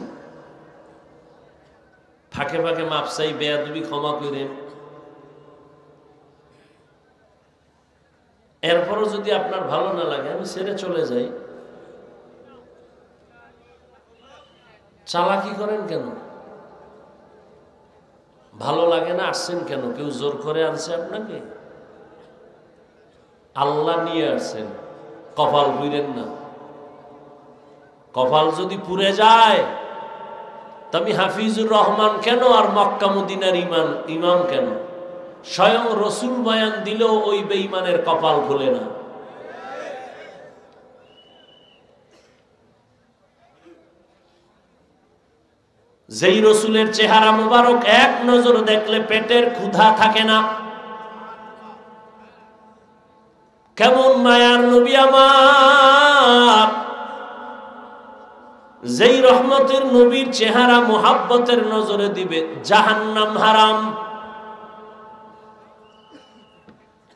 ফাঁকে ফাঁকে মাপ চাই, বেয়াদবি ক্ষমা করেন। এরপরও যদি আপনার ভালো না লাগে আমি ছেড়ে চলে যাই। চালাকি করেন কেন? ভালো লাগে না আসছেন কেন? কেউ জোর করে আনছে আপনাকে? আল্লাহ নিয়ে আসছেন, কপাল পুড়েন না। কপাল যদি পুড়ে যায় তা আমি হাফিজুর রহমান কেন আর মক্কা মদিনার ইমাম কেন? স্বয়ং রসুল বয়ান দিলেও ওই বেঈমানের কপাল খুলে না। যেই রসুলের চেহারা মুবারক এক নজর দেখলে পেটের ক্ষুধা থাকে না, কেমন মায়ার নবী আমার! যেই রহমতের নবীর চেহারা মুহাব্বতের নজরে দিবে জাহান্নাম হারাম।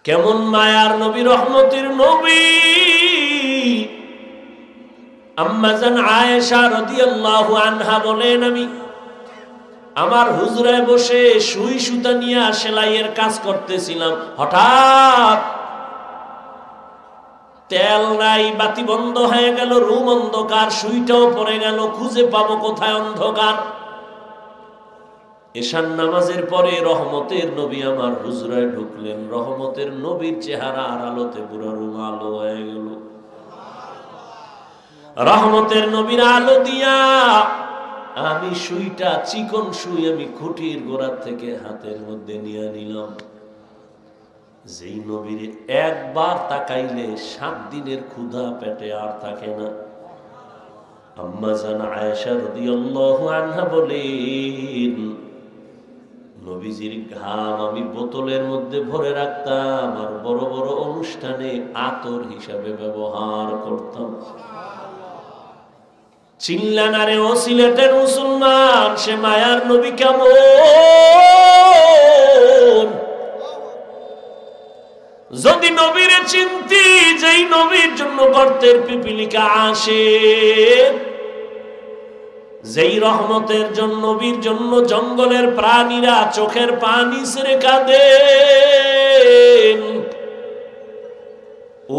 কেমন মায়ার নবী, রহমতের নবী! আম্মা জান আয়েশা রাদিয়াল্লাহু আনহা বলেন, আমি আমার হুজরায় বসে সুই সুতা নিয়ে সেলাইয়ের কাজ করতেছিলাম, হঠাৎ তেল নাই, বাতি বন্ধ হয়ে গেল, রুম অন্ধকার, সুইটাও পড়ে গেল, খুঁজে পাবো কোথায়? অন্ধকার। এশার নামাজের পরে রহমতের নবী আমার হুজরায় ঢুকলেন। রহমতের নবীর চেহারা আর আলোতে পুরো রুম আলো হয়ে গেল। রহমতের নবীর আলো দিয়া আমি সুইটা, চিকন সুই, আমি খুঁটির গোড়ার থেকে হাতের মধ্যে নিয়ে নিলাম। যেই নবীর একবার তাকাইলে 7 দিনের ক্ষুধা পেটে আর থাকে না। আম্মা জান আয়েশা রাদিয়াল্লাহু আনহা বলেন, নবীজির ঘাম আমি বোতলের মধ্যে ভরে রাখতাম আর বড় বড় অনুষ্ঠানে আতর হিসাবে ব্যবহার করতাম। চিল্লানারে ও সিলেটের মুসলমান, সে মায়ার নবী কেমন! যদি নবীরে চিনতি, যেই নবীর জন্য গর্তের পিপিলিকা আসে, যেই রহমতের জন্য, নবীর জন্য জঙ্গলের প্রাণীরা চোখের পানি ছেড়ে কাঁদে,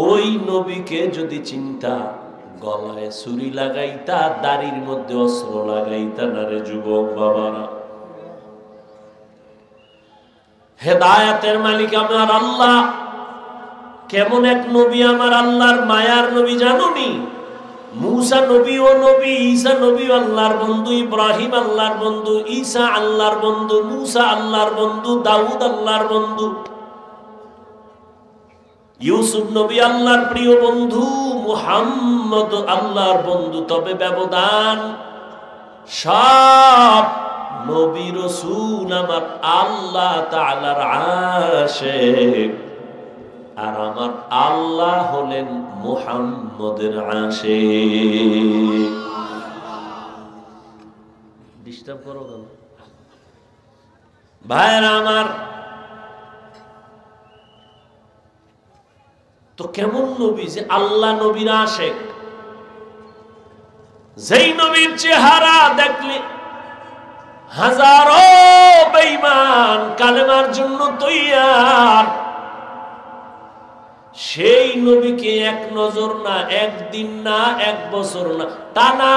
ওই নবীকে যদি চিন্তা, গলায় ছুরি লাগাইতা, দাড়ির মধ্যে অস্ত্র লাগাইতা না রে যুবক বাবারা। হেদায়েতের মালিক আমার আল্লাহ, কেমন এক নবী আমার আল্লাহর মায়ার নবী জানোনি? মুসা নবী ও নবী, ঈসা নবী আল্লাহর বন্ধু, ইব্রাহিম আল্লাহর বন্ধু, ঈসা আল্লাহর বন্ধু, মুসা আল্লাহর বন্ধু, দাউদ আল্লাহর বন্ধু, ইউসুফ নবী আল্লাহর প্রিয় বন্ধু, মুহাম্মদ আল্লাহর বন্ধু। তবে ব্যবধান, সব নবী রাসূল আমার আল্লাহ তাআলার আশিক, আর আমার আল্লাহ হলেন মুহাম্মদের আশিক। ডিস্টার্ব করো কেন ভাইরা আমার? তো কেমন নবী যে আল্লাহ নবীর আশিক, যেই নবীর চেহারা দেখলে হাজারো বেঈমান কালেমার জন্য তৈয়ার, সেই নবীকে এক নজর না, একদিন না, 1 বছর না, টানা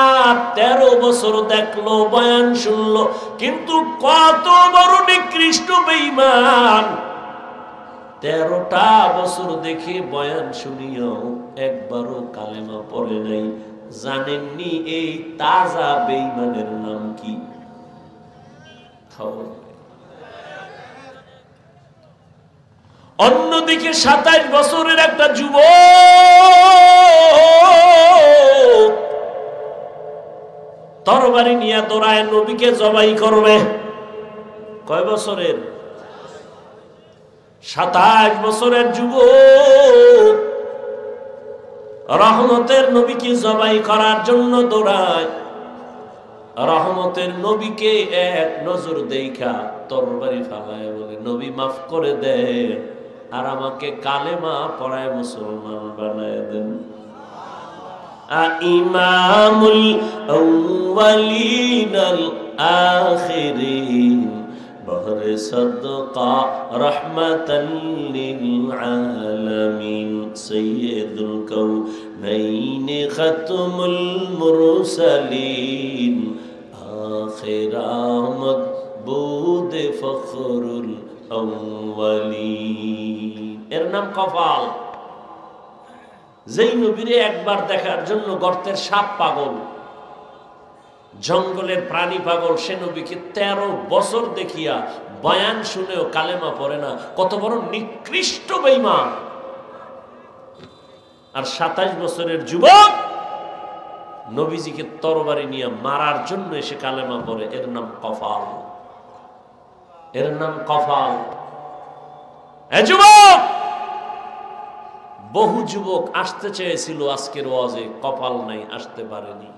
13 বছর দেখলো, বয়ান শুনলো, কিন্তু কত বড় নিকৃষ্ট বেঈমান! 13টা বছর দেখে বয়ান শুনিয়াও একবারও কালেমা পড়ে নাই। জানেননি এই তাজা বেঈমানের নাম কি? অন্যদিকে 27 বছরের একটা যুবক তরবারি নিয়ে দৌড়ায় নবীকে জবাই করবে। কয় বছরের? 27 বছরের যুবক রহমতের নবীকে জবাই করার জন্য দৌড়ায়। রহমতের নবীকে এক নজর দেখা তরবারি ফালায় বলে, নবী মাফ করে দেন আর আমাকে কালেমা পড়ায় মুসলমান বানায় দেন। ইমামুল আউয়ালিন আল আখিরিন বহরে সাদকা রাহমাতাল লিল আলামিন সাইয়্যিদুল কাউনাইন খাতমুল মুরসালিন আখিরামত বুদ ফখরুল আউয়ালিন। এর নাম কপাল। যেই নবীরে একবার দেখার জন্য গর্তের সাপ পাগল, জঙ্গলের প্রাণী পাগল, সে নবীকে 13 বছর দেখিয়া বয়ান শুনেও কালেমা পড়ে না, কত বড় নিকৃষ্ট বেঈমান। আর 27 বছরের যুবক নবীজিকে তরবারি নিয়ে মারার জন্য এসে কালেমা পড়ে। এর নাম কফাল, এর নাম কফাল। এ যুবক, বহু যুবক আসতে চেয়েছিল আজকের ওয়াজে, কপাল নাই, আসতে পারেনি।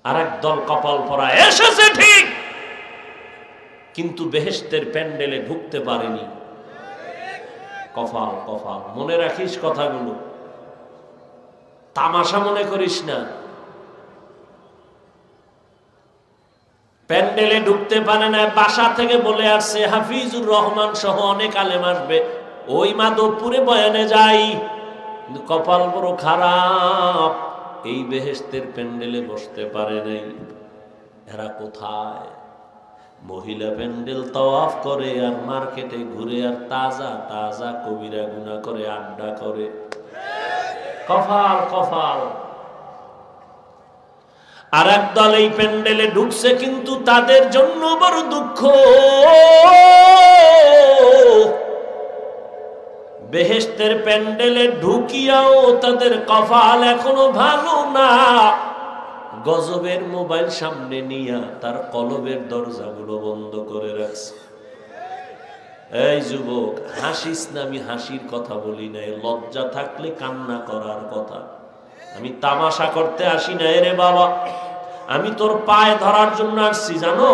আর এক দল কপাল পরা এসেছে ঠিক, কিন্তু বেহেশতের প্যান্ডেলে ঢুকতে পারেনি। কপাল কপাল, মনে রাখিস কথাগুলো, তামাশা মনে করিস না। প্যান্ডেলে ঢুকতে পারে না, বাসা থেকে বলে আসছে হাফিজুর রহমান সহ অনেক আলেম আসবে, ওই মাধবপুরে বয়ানে যাই, কিন্তু কপাল বড় খারাপ, এই বেহেশতের প্যান্ডেলে বসতে পারে নাই। এরা কোথায়? মহিলা প্যান্ডেল তাওয়াফ করে আর মার্কেটে ঘুরে আর তাজা তাজা কবিরা গুনাহ করে আড্ডা করে। কপাল কপাল। আর একদল এই প্যান্ডেলে ঢুকছে, কিন্তু তাদের জন্য বড় দুঃখ, বেহেশতের প্যান্ডেলে ঢুকিয়াও তাদের কপাল এখনো ভালো না। গজবের মোবাইল সামনে নিয়া তার কলবের দরজাগুলো বন্ধ করে রাখছে। এই যুবক, হাসিস না, আমি হাসির কথা বলি নাই, লজ্জা থাকলে কান্না করার কথা। আমি তামাশা করতে আসি না রে বাবা, আমি তোর পায়ে ধরার জন্য আসছি, জানো?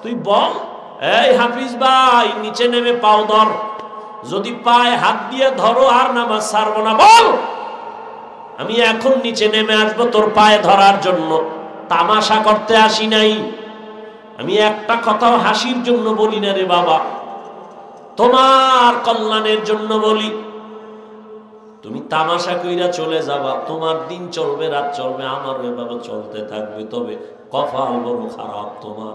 তুই বল, এই হাফিজ ভাই, নিচে নেমে পাও ধর, যদি পায়ে হাত দিয়ে ধরো আর নামাজ ছাড়বো না, বল। আমি এখন নিচে নেমে আসবো তোর পায়ে ধরার জন্য, তামাশা করতে আসি নাই। আমি একটা কথাও হাসির জন্য বলি না রে বাবা, তোমার কল্যাণের জন্য বলি। তুমি তামাশা কইরা চলে যাবা, তোমার দিন চলবে, রাত চলবে, আমার বাবা চলতে থাকবে। তবে কপাল বড় খারাপ, তোমার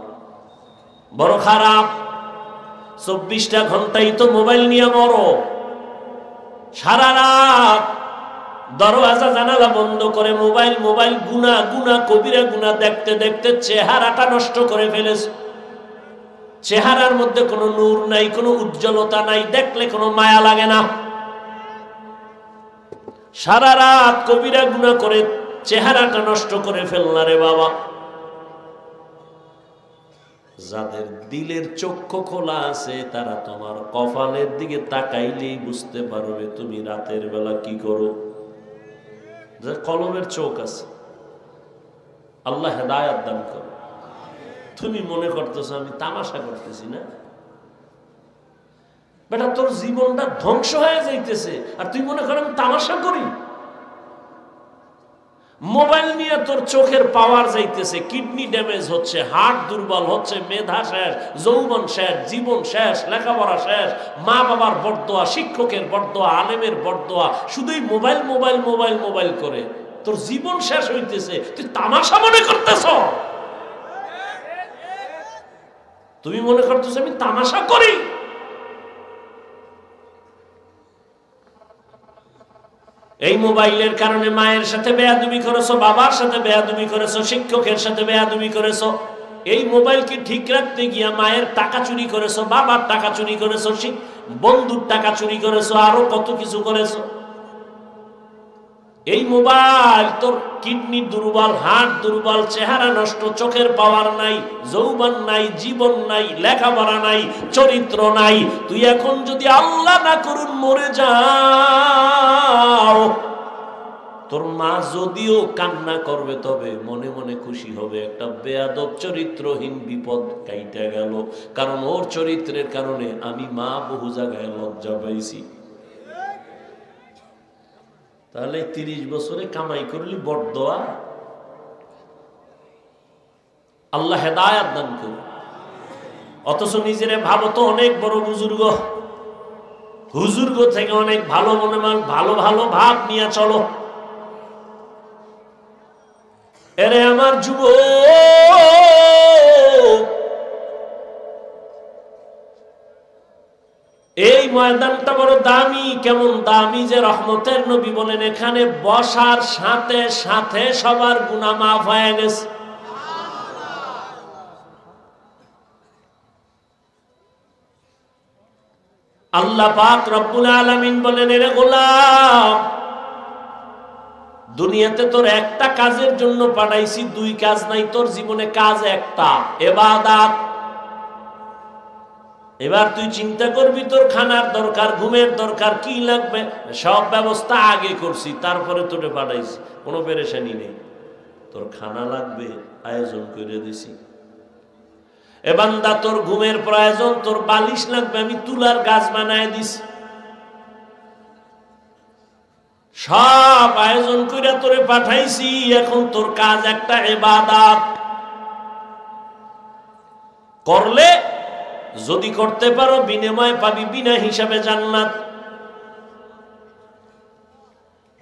বড় খারাপ। 24টা ঘন্টাই তো মোবাইল নিয়ে মরো, সারা রাত দরওয়াজা জানালা বন্ধ করে মোবাইল মোবাইল গুনাহ গুনাহ কবিরা গুনাহ দেখতে দেখতে চেহারাটা নষ্ট করে ফেলেছ। চেহারার মধ্যে কোনো নূর নাই, কোনো উজ্জ্বলতা নাই, দেখলে কোনো মায়া লাগে না। সারা রাত কবিরা গুনাহ করে চেহারাটা নষ্ট করে ফেললা রে বাবা। যাদের দিলের চক্ষু খোলা আছে তারা তোমার কপালের দিকে তাকাইলেই বুঝতে পারবে তুমি রাতের বেলা কি করো। যে কলবের চোখ আছে, আল্লাহ হেদায়েত দান করো। তুমি মনে করতেছো আমি তামাশা করতেছি না? বেটা, তোর জীবনটা ধ্বংস হয়ে যাইতেছে আর তুই মনে কর আমি তামাশা করি। মোবাইল নিয়ে তোর চোখের পাওয়ার যাইতেছে, কিডনি ড্যামেজ হচ্ছে, হার্ট দুর্বল হচ্ছে, মেধা শেষ, যৌবন শেষ, জীবন শেষ, লেখাপড়া শেষ, মা বাবার বরদোয়া, শিক্ষকের বরদোয়া, আলেমের বরদোয়া, শুধুই মোবাইল মোবাইল মোবাইল মোবাইল করে তোর জীবন শেষ হইতেছে, তুই তামাশা মনে করতেছ? তুমি মনে করতেছ আমি তামাশা করি? এই মোবাইলের কারণে মায়ের সাথে বেয়াদবি করেছো, বাবার সাথে বেয়াদবি করেছো, শিক্ষকের সাথে বেয়াদবি করেছো। এই মোবাইলকে ঠিক রাখতে গিয়া মায়ের টাকা চুরি করেছো, বাবার টাকা চুরি করেছো, বন্ধুর টাকা চুরি করেছো, আরো কত কিছু করেছো। এই মোবাইল তোর কিডনি দুর্বল, হার্ট দুর্বল, চেহারা নষ্ট, চোখের পাওয়ার নাই, যৌবন নাই, জীবন নাই, লেখাপড়া নাই, চরিত্র নাই। তুই এখন যদি আল্লাহ না করুন মরে যাও, তোর মা যদিও কান্না করবে তবে মনে মনে খুশি হবে, একটা বেয়াদব চরিত্রহীন বিপদ কাইটা গেল, কারণ ওর চরিত্রের কারণে আমি মা বহু জায়গায় লজ্জা পাইছি। তাহলে 30 বছরে কামাই করলি বড়দোয়া। আল্লাহ হেদায়াত দান করুন। অথচ নিজেরে ভাবো তো অনেক বড় বুজুর্গ, হুজুর্গ থেকে অনেক ভালো মনে ভালো ভালো ভাব নিয়ে চলো। এরে আমার যুবক, এই ময়দানটা বড় দামি। কেমন দামি যে রহমতের নবী বলেন এখানে বসার সাথে সাথে সবার গুনাহ মাফ হয়ে গেছে। আল্লাহ পাক রব্বুল আলামিন বলেন, এরে গোলাম, দুনিয়াতে তোর একটা কাজের জন্য পাঠাইছি, 2 কাজ নাই তোর জীবনে, কাজ একটা, ইবাদত। এবার তুই চিন্তা করবি তোর খানার দরকার, ঘুমের দরকার, কি লাগবে, সব ব্যবস্থা আগে করছি, তারপরে তোরে পাঠাইছি, কোনো পেরেশানি নেই। তোর খানা লাগবে, আয়োজন করে দিছি। এ বান্দা, তোর ঘুমের প্রয়োজন, তোর বালিশ লাগবে, আমি তুলার গাছ বানায় দিছি, সব আয়োজন করে তোরে পাঠাইছি। এখন তোর কাজ একটা, ইবাদত করলে, যদি করতে পারো বিনিময় পাবি বিনা হিসাবে জান্নাত।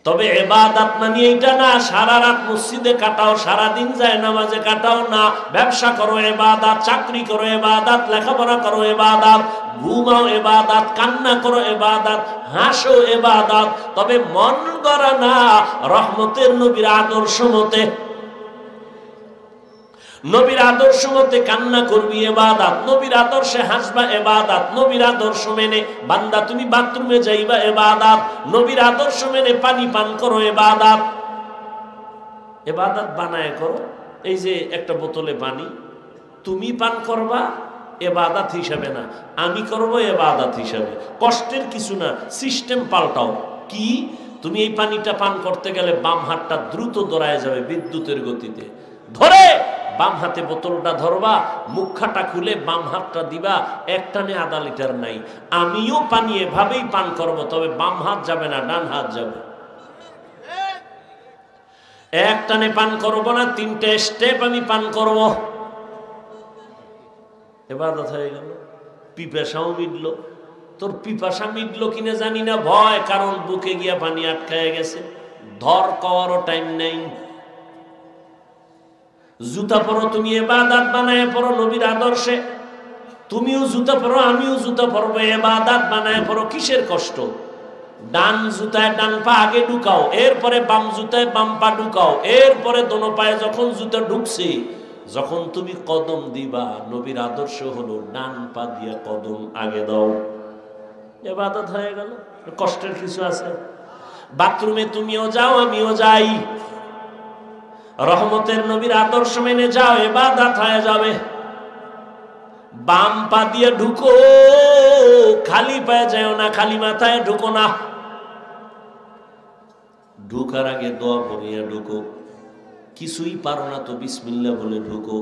তবে ইবাদত মানে এইটা না সারা রাত মসজিদে কাটাও, সারা দিন যায় নামাজে কাটাও না। ব্যবসা করো ইবাদত, চাকরি করো ইবাদত, লেখাপড়া করো ইবাদত, ঘুমাও ইবাদত, কান্না করো ইবাদত, হাসো ইবাদত। তবে মন গড়া না, রহমতের নবীর আদর্শ মতে, নবীর আদর্শ মতে কান্না করবি ইবাদত, নবীর আদর্শে হাসবা ইবাদত, নবীর আদর্শ মেনে বান্দা তুমি বাথরুমে যাইবা ইবাদত, নবীর আদর্শ মেনে পানি পান করো ইবাদত। ইবাদত বানায় করো। এই যে একটা বোতলে পানি তুমি পান করবা ইবাদত হিসাবে না, আমি করব ইবাদত হিসাবে। কষ্টের কিছু না, সিস্টেম পাল্টাও। কি? তুমি এই পানিটা পান করতে গেলে বাম হাতটা দ্রুত দৌড়ায় যাবে বিদ্যুতের গতিতে, ধরে বাম হাতে বোতলটা ধরবা, মুখাটা খুলে বাম হাতটা দিবা, এক টানে আধা লিটার নাই। আমিও পানি এভাবেই পান করব, তবে বাম হাত যাবে না, ডান হাত যাবে। এক টানে পান করব না, 3টে স্টেপ আমি পান করব। ইবাদত হয়ে গেল। পিপাসাও মিটল। তোর পিপাসা মিটলো কিনা জানি না, ভয়, কারণ বুকে গিয়া পানি আটকায় গেছে, ধর কওয়ারও টাইম নেই। জুতা পরো, তুমি ইবাদত বানায় পরো নবীর আদর্শে। তুমিও জুতা পরো, আমিও জুতা পরবো, ইবাদত বানায় পরো। কিসের কষ্ট? ডান জুতায় ডান পা আগে ঢুকাও, এরপরে বাম জুতায় বাম পা ঢুকাও, এরপরে দোনো পায়ে যখন জুতা ঢুকছে, যখন তুমি কদম দিবা, নবীর আদর্শ হলো ডান পা দিয়ে কদম আগে দাও। ইবাদত হয়ে গেল। কষ্টের কিছু আছে? বাথরুমে তুমিও যাও, আমিও যাই, রহমতের নবীর আদর্শ মেনে যাও, ইবাদত হয়ে যাবে। বাম পা দিয়ে ঢুকো, খালি পায়ে যাও না, খালি মাথায় ঢুকো না। ঢুকার আগে দোয়া পড়িয়া ঢুকো। কিছুই পারো না তো বিসমিল্লাহ বলে ঢুকো।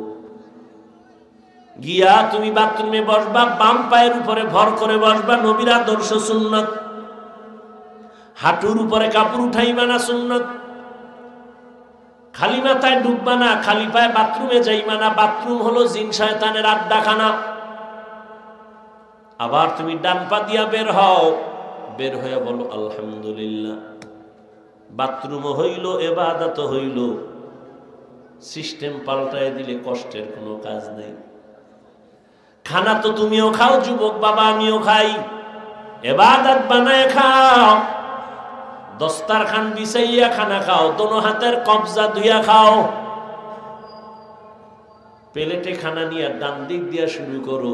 গিয়া তুমি বাথরুমে বসবা, বাম পায়ের উপরে ভর করে বসবা, নবীর আদর্শ সুন্নত। হাঁটুর উপরে কাপড় উঠাইবা না, সুন্নত। খালি মাথায় ঢুকবা না, খালি পায়ে বাথরুমে যাইবা না। বাথরুম হলো জিন শয়তানের আড্ডাখানা। আবার তুমি ডান পা দিয়া বের হও, বের হয়ে বলো আলহামদুলিল্লাহ। বাথরুমও হইল, ইবাদত হইল। সিস্টেম পাল্টায় দিলে কষ্টের কোনো কাজ নেই। খানা তো তুমিও খাও যুবক বাবা, আমিও খাই, ইবাদত বানায় খাও। দস্তারখান বিছাইয়া খানা খাও, দোনো হাতের কবজা ধুইয়া খাও। প্লেটে খানা নিয়ে ডান দিক দিয়া শুরু করো,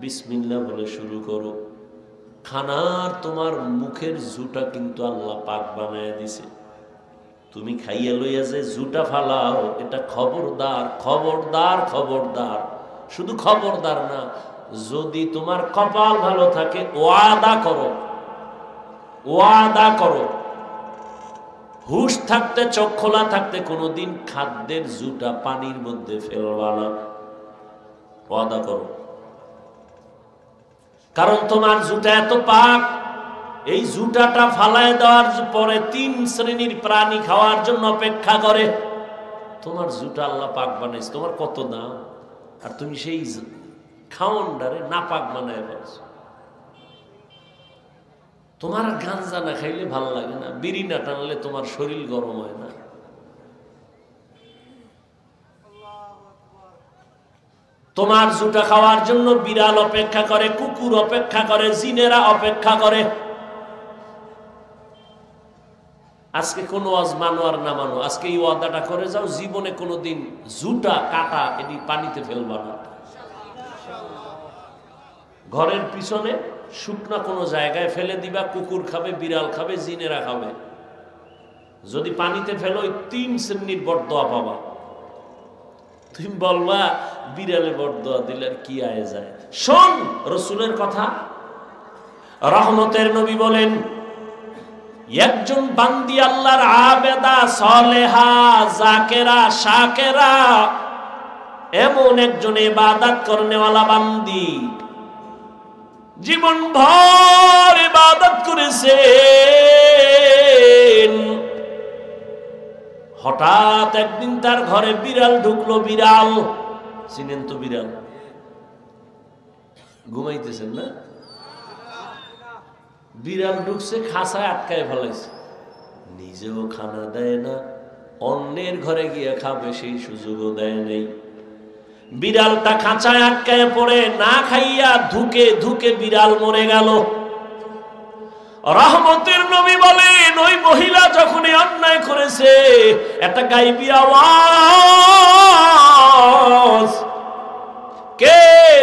বিসমিল্লাহ বলে শুরু করো। খানার তোমার মুখের জুটা কিন্তু আল্লাহ পাক বানায় দিছে। তুমি খাইয়া লইয়া যে জুটা ফালাও, এটা খবরদার, খবরদার, খবরদার। শুধু খবরদার না, যদি তোমার কপাল ভালো থাকে, ওয়াদা করো, ওয়াদা করো, হুশ থাকতে, চোখ খোলা থাকতে কোনোদিন খাদ্যের জুটা পানির মধ্যে ফেলবা না, ওয়াদা করো। কারণ তোমার জুটা এত পাক, এই জুটাটা ফালায় দেওয়ার পরে 3 শ্রেণীর প্রাণী খাওয়ার জন্য অপেক্ষা করে। তোমার জুটা আল্লাহ পাক বানাইছে, তোমার কত দাম, আর তুমি সেই খাওয়ানটারে না পাক বানায় ফেলছো। তোমার আর গাঞ্জা না খাইলে ভালো লাগে না, বিড়ি না টানলে তোমার শরীর গরম হয় না। তোমার জুটা খাওয়ার জন্য বিড়াল অপেক্ষা করে, কুকুর অপেক্ষা করে, জিনেরা অপেক্ষা করে। আজকে কোনো ওয়াজ মানো আর না মানো, আজকে এই ওয়াদাটা করে যাও, জীবনে কোনোদিন জুটা কাটা এটি পানিতে ফেলবা না। ঘরের পিছনে শুকনা কোনো জায়গায় ফেলে দিবা, কুকুর খাবে, বিড়াল খাবে, জিনেরা খাবে। যদি পানিতে ফেলো 3 শ্রেণীর বরদোয়া পাবা। তুমি বলবা বিড়ালে বরদোয়া দিলে আর কি আয়ে যায়। শোন রাসূলের কথা, রহমতের নবী বলেন, একজন বান্দি আল্লাহর আবেদা, সালেহা, জাকেরা, শাকেরা, এমন একজন ইবাদত করনেওয়ালা বান্দি, জীবন ভর ইবাদত করেছেন, হঠাৎ একদিন তার ঘরে বিড়াল ঢুকলো। বিড়াল চিনেন তো, বিড়াল ঘুমাইতেছেন না, বিড়াল ঢুকছে, খাঁচায় আটকায় ফেলাইছে, নিজেও খানা দেয় না, অন্যের ঘরে গিয়ে খাবে সেই সুযোগও দেয় নেই। বিড়ালটা খাঁচায় আটকায় পড়ে না খাইয়া ধুকে ধুকে বিড়াল মরে গেল। রহমতের নবী বলেন, ওই মহিলা যখন অন্যায় করেছে, একটা গায়বী আওয়াজ কে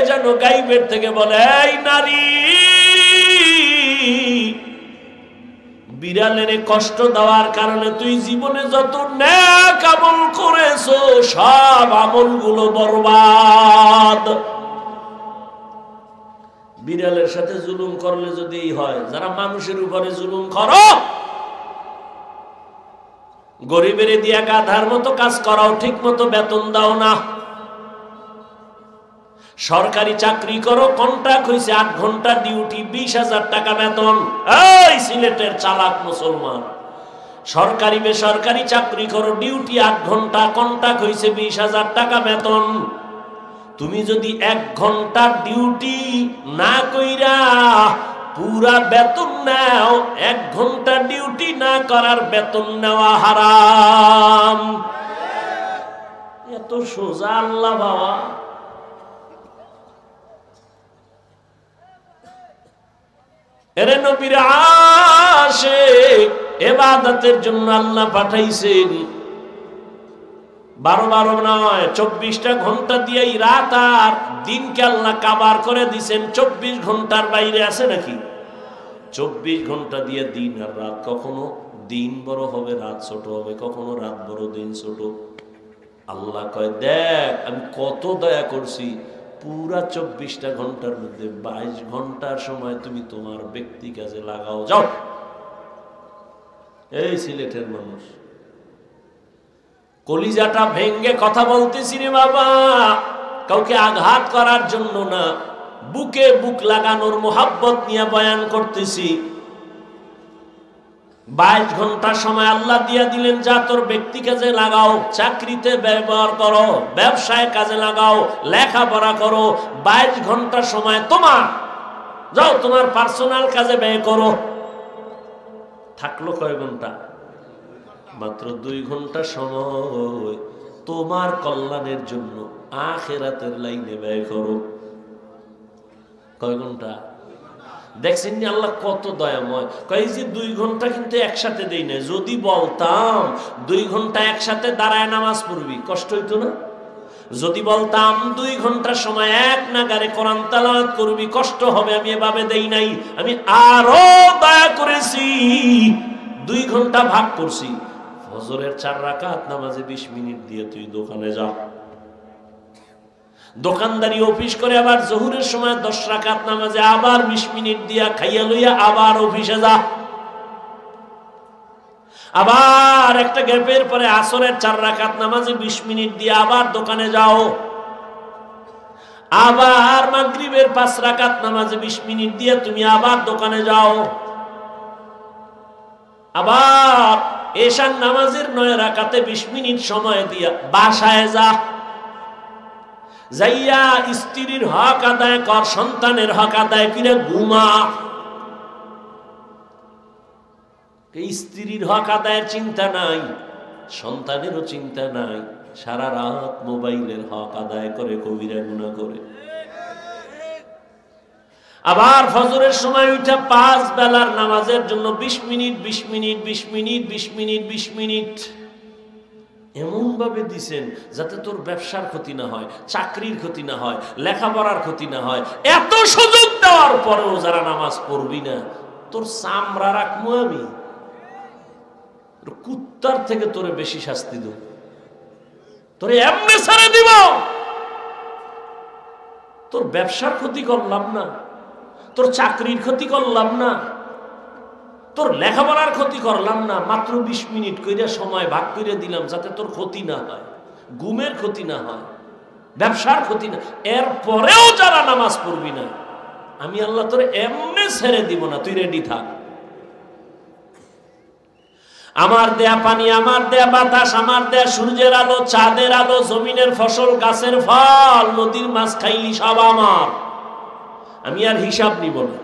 যেন গায়বের থেকে বলে, এই নারী, বিড়ালের কষ্ট দেওয়ার কারণে তুই জীবনে যত নেক আমল করেছো সব আমলগুলো বরবাদ। বিড়ালের সাথে জুলুম করলে যদি হয়, যারা মানুষের উপরে জুলুম করো, গরিবের দিয়া গাধার মতো কাজ করাও, ঠিক মতো বেতন দাও না। সরকারি চাকরি করো, কন্ট্রাক্ট হয়েছে 8 ঘন্টা ডিউটি, 20,000 টাকা বেতন। এই সিলেটের চালাক মুসলমান, সরকারি বেসরকারি চাকরি করো, ডিউটি 8 ঘন্টা, কন্ট্রাক্ট হয়েছে 20,000 টাকা বেতন। তুমি যদি 1 ঘন্টা ডিউটি না কইরা পুরা বেতন নাও, 1 ঘন্টা ডিউটি না করার বেতন নেওয়া হারাম। এত সোজা আল্লাহ বাবা। এরে নবীর আশিক, ইবাদতের জন্য আল্লাহ পাঠাইছেন। 12 নয়, 24টা ঘন্টা দিয়েই রাত আর দিনকে আল্লাহ কাবার করে দিছেন। 24 ঘন্টার বাইরে আছে নাকি? 24 ঘন্টা দিয়ে দিন আর রাত। কখনো দিন বড় হবে, রাত ছোট হবে, কখনো রাত বড়, দিন ছোট। আল্লাহ কয়, দেখ আমি কত দয়া করছি, পুরা 24টা ঘন্টার মধ্যে 22 ঘন্টার সময় তুমি তোমার ব্যক্তি কাজে লাগাও, যাও। এই সিলেটের মানুষ, কলিজাটা ভেঙ্গে কথা বলতেছি রে বাবা, কাউকে আঘাত করার জন্য না, বুকে বুক লাগানোর মোহাব্বত নিয়ে বয়ান করতেছি। 22 ঘন্টা সময় আল্লাহ দিয়া দিলেন, যা তোর ব্যক্তি কাজে লাগাও, চাকরিতে ব্যবহার করো, ব্যবসায় কাজে লাগাও, লেখাপড়া করো। 22 ঘন্টা সময় তোমার, যাও তোমার পার্সোনাল কাজে ব্যয় করো। থাকলো কয় ঘন্টা? মাত্র 2 ঘন্টা সময় তোমার কল্যাণের জন্য আখিরাতের লাইনে ব্যয় করো। কয় ঘন্টা? দেখছেন নি আল্লাহ কত দয়াময়। কয় যে 2 ঘন্টা কিন্তু একসাথে দেই না। যদি বলতাম 2 ঘন্টা একসাথে দাঁড়ায় নামাজ পড়বি, কষ্ট হইতো না? যদি বলতাম 2 ঘন্টা সময় এক নাগারে কোরআন তেলাওয়াত করবি, কষ্ট হবে। আমি এভাবে দেই নাই, আমি আরো দয়া করেছি। 2 ঘন্টা ভাগ করছি। ফজরের 4 রাকাত নামাজে 20 মিনিট দিয়ে তুই দোকানে যা, দোকানদারি অফিস করে, আবার জোহরের সময় 10 রাকাত নামাজে আবার 20 মিনিট দিয়া খাইয়া লইয়া আবার অফিসে যা। আবার একটা গ্যাপের পরে আসরের 4 রাকাত নামাজে 20 মিনিট দিয়ে আবার দোকানে যাও, আবার মাগরিবের 5 রাকাত নামাজে 20 মিনিট দিয়ে তুমি আবার দোকানে যাও, আবার এশার নামাজের 9 রাকাতে 20 মিনিট সময় দিয়া বাসায় যা, যাইয়া স্ত্রীর হক আদায় কর, সন্তানের হক আদায় করে ঘুমা। স্ত্রীর হক আদায়ের চিন্তা নাই, সন্তানেরও চিন্তা নাই, সারা রাত মোবাইলের হক আদায় করে কবিরা গুনাহ করে। আবার ফজরের সময় উঠে 5 বেলার নামাজের জন্য 20 minute 20 minute 20 minute 20 minute 20 minute এমন ভাবে দিছেন যাতে তোর ব্যবসার ক্ষতি না হয়, চাকরির ক্ষতি না হয়, লেখাপড়ার ক্ষতি না হয়। এত সুযোগ দেওয়ার পরেও যারা নামাজ পড়বি না, তোর চামড়া রাখবো আমি, কুত্তার থেকে তোরে বেশি শাস্তি দেব, তোরে এমনি ছেড়ে দিব। তোর ব্যবসার ক্ষতি করলাম না, তোর চাকরির ক্ষতি করলাম না, তোর লেখাপড়ার ক্ষতি করলাম না, মাত্র 20 মিনিট কইরা সময় ভাগ করে দিলাম যাতে তোর ক্ষতি না হয়, ঘুমের ক্ষতি না হয়, ব্যবসার ক্ষতি না। এরপরেও যারা নামাজ পড়বি না, আমি আল্লাহ তোরে এমনি ছেড়ে দিব না, তুই রেডি থাক। আমার দেয়া পানি, আমার দেয়া বাতাস, আমার দেয়া সূর্যের আলো, চাঁদের আলো, জমিনের ফসল, গাছের ফল, নদীর মাছ খাইলি সব আমার, আমি আর হিসাব নিব না।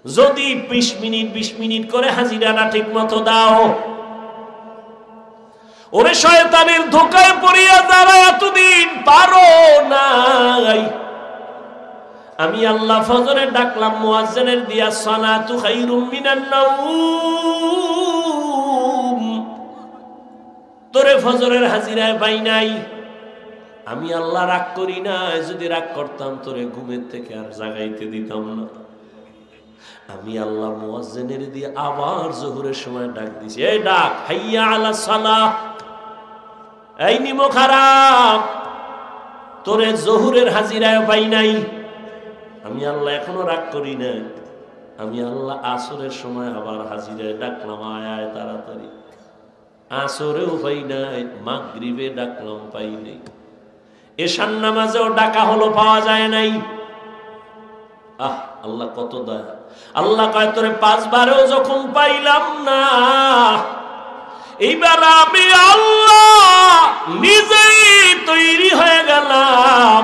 যদি 20 মিনিট 20 মিনিট করে হাজিরাটা ঠিক মতো দাও, ওরে শয়তানের ধোকায় পড়িয়া যারা এতদিন পারো নাই, আমি আল্লাহ ফজরে ডাকলাম, মুয়াজ্জিনের দিয়া সালাতু খায়রুম মিনান নাওম, তোরে ফজরের হাজিরায় পাই নাই। আমি আল্লাহ রাগ করি না, যদি রাগ করতাম তোরে ঘুমের থেকে আর জাগাইতে দিতাম না। আমি আল্লাহ মুয়াজ্জিনের দিয়ে আবার জোহরের সময় ডাক দিছি, এই ডাক, হাইয়া আলা সালাহ, এই নিমো খারাপ, তোরে জোহরের হাজিরায় পাই নাই। আমি আল্লাহ এখনো রাগ করি না, আমি আল্লাহ আসরের সময় আবার হাজিরায় ডাকলাম, আয় আয় তাড়াতাড়ি, আসরেও পাই নাই, মাগরিবে ডাকলাম পাই নাই, এশার নামাজেও ডাকা হলো পাওয়া যায় নাই। আহ, আল্লাহ কত দয়া। আল্লাহ কয় তোরে 5 বারেও যখন পাইলাম না, এইবার আমি আল্লাহ নিজেই তৈরি হয়ে গেলাম।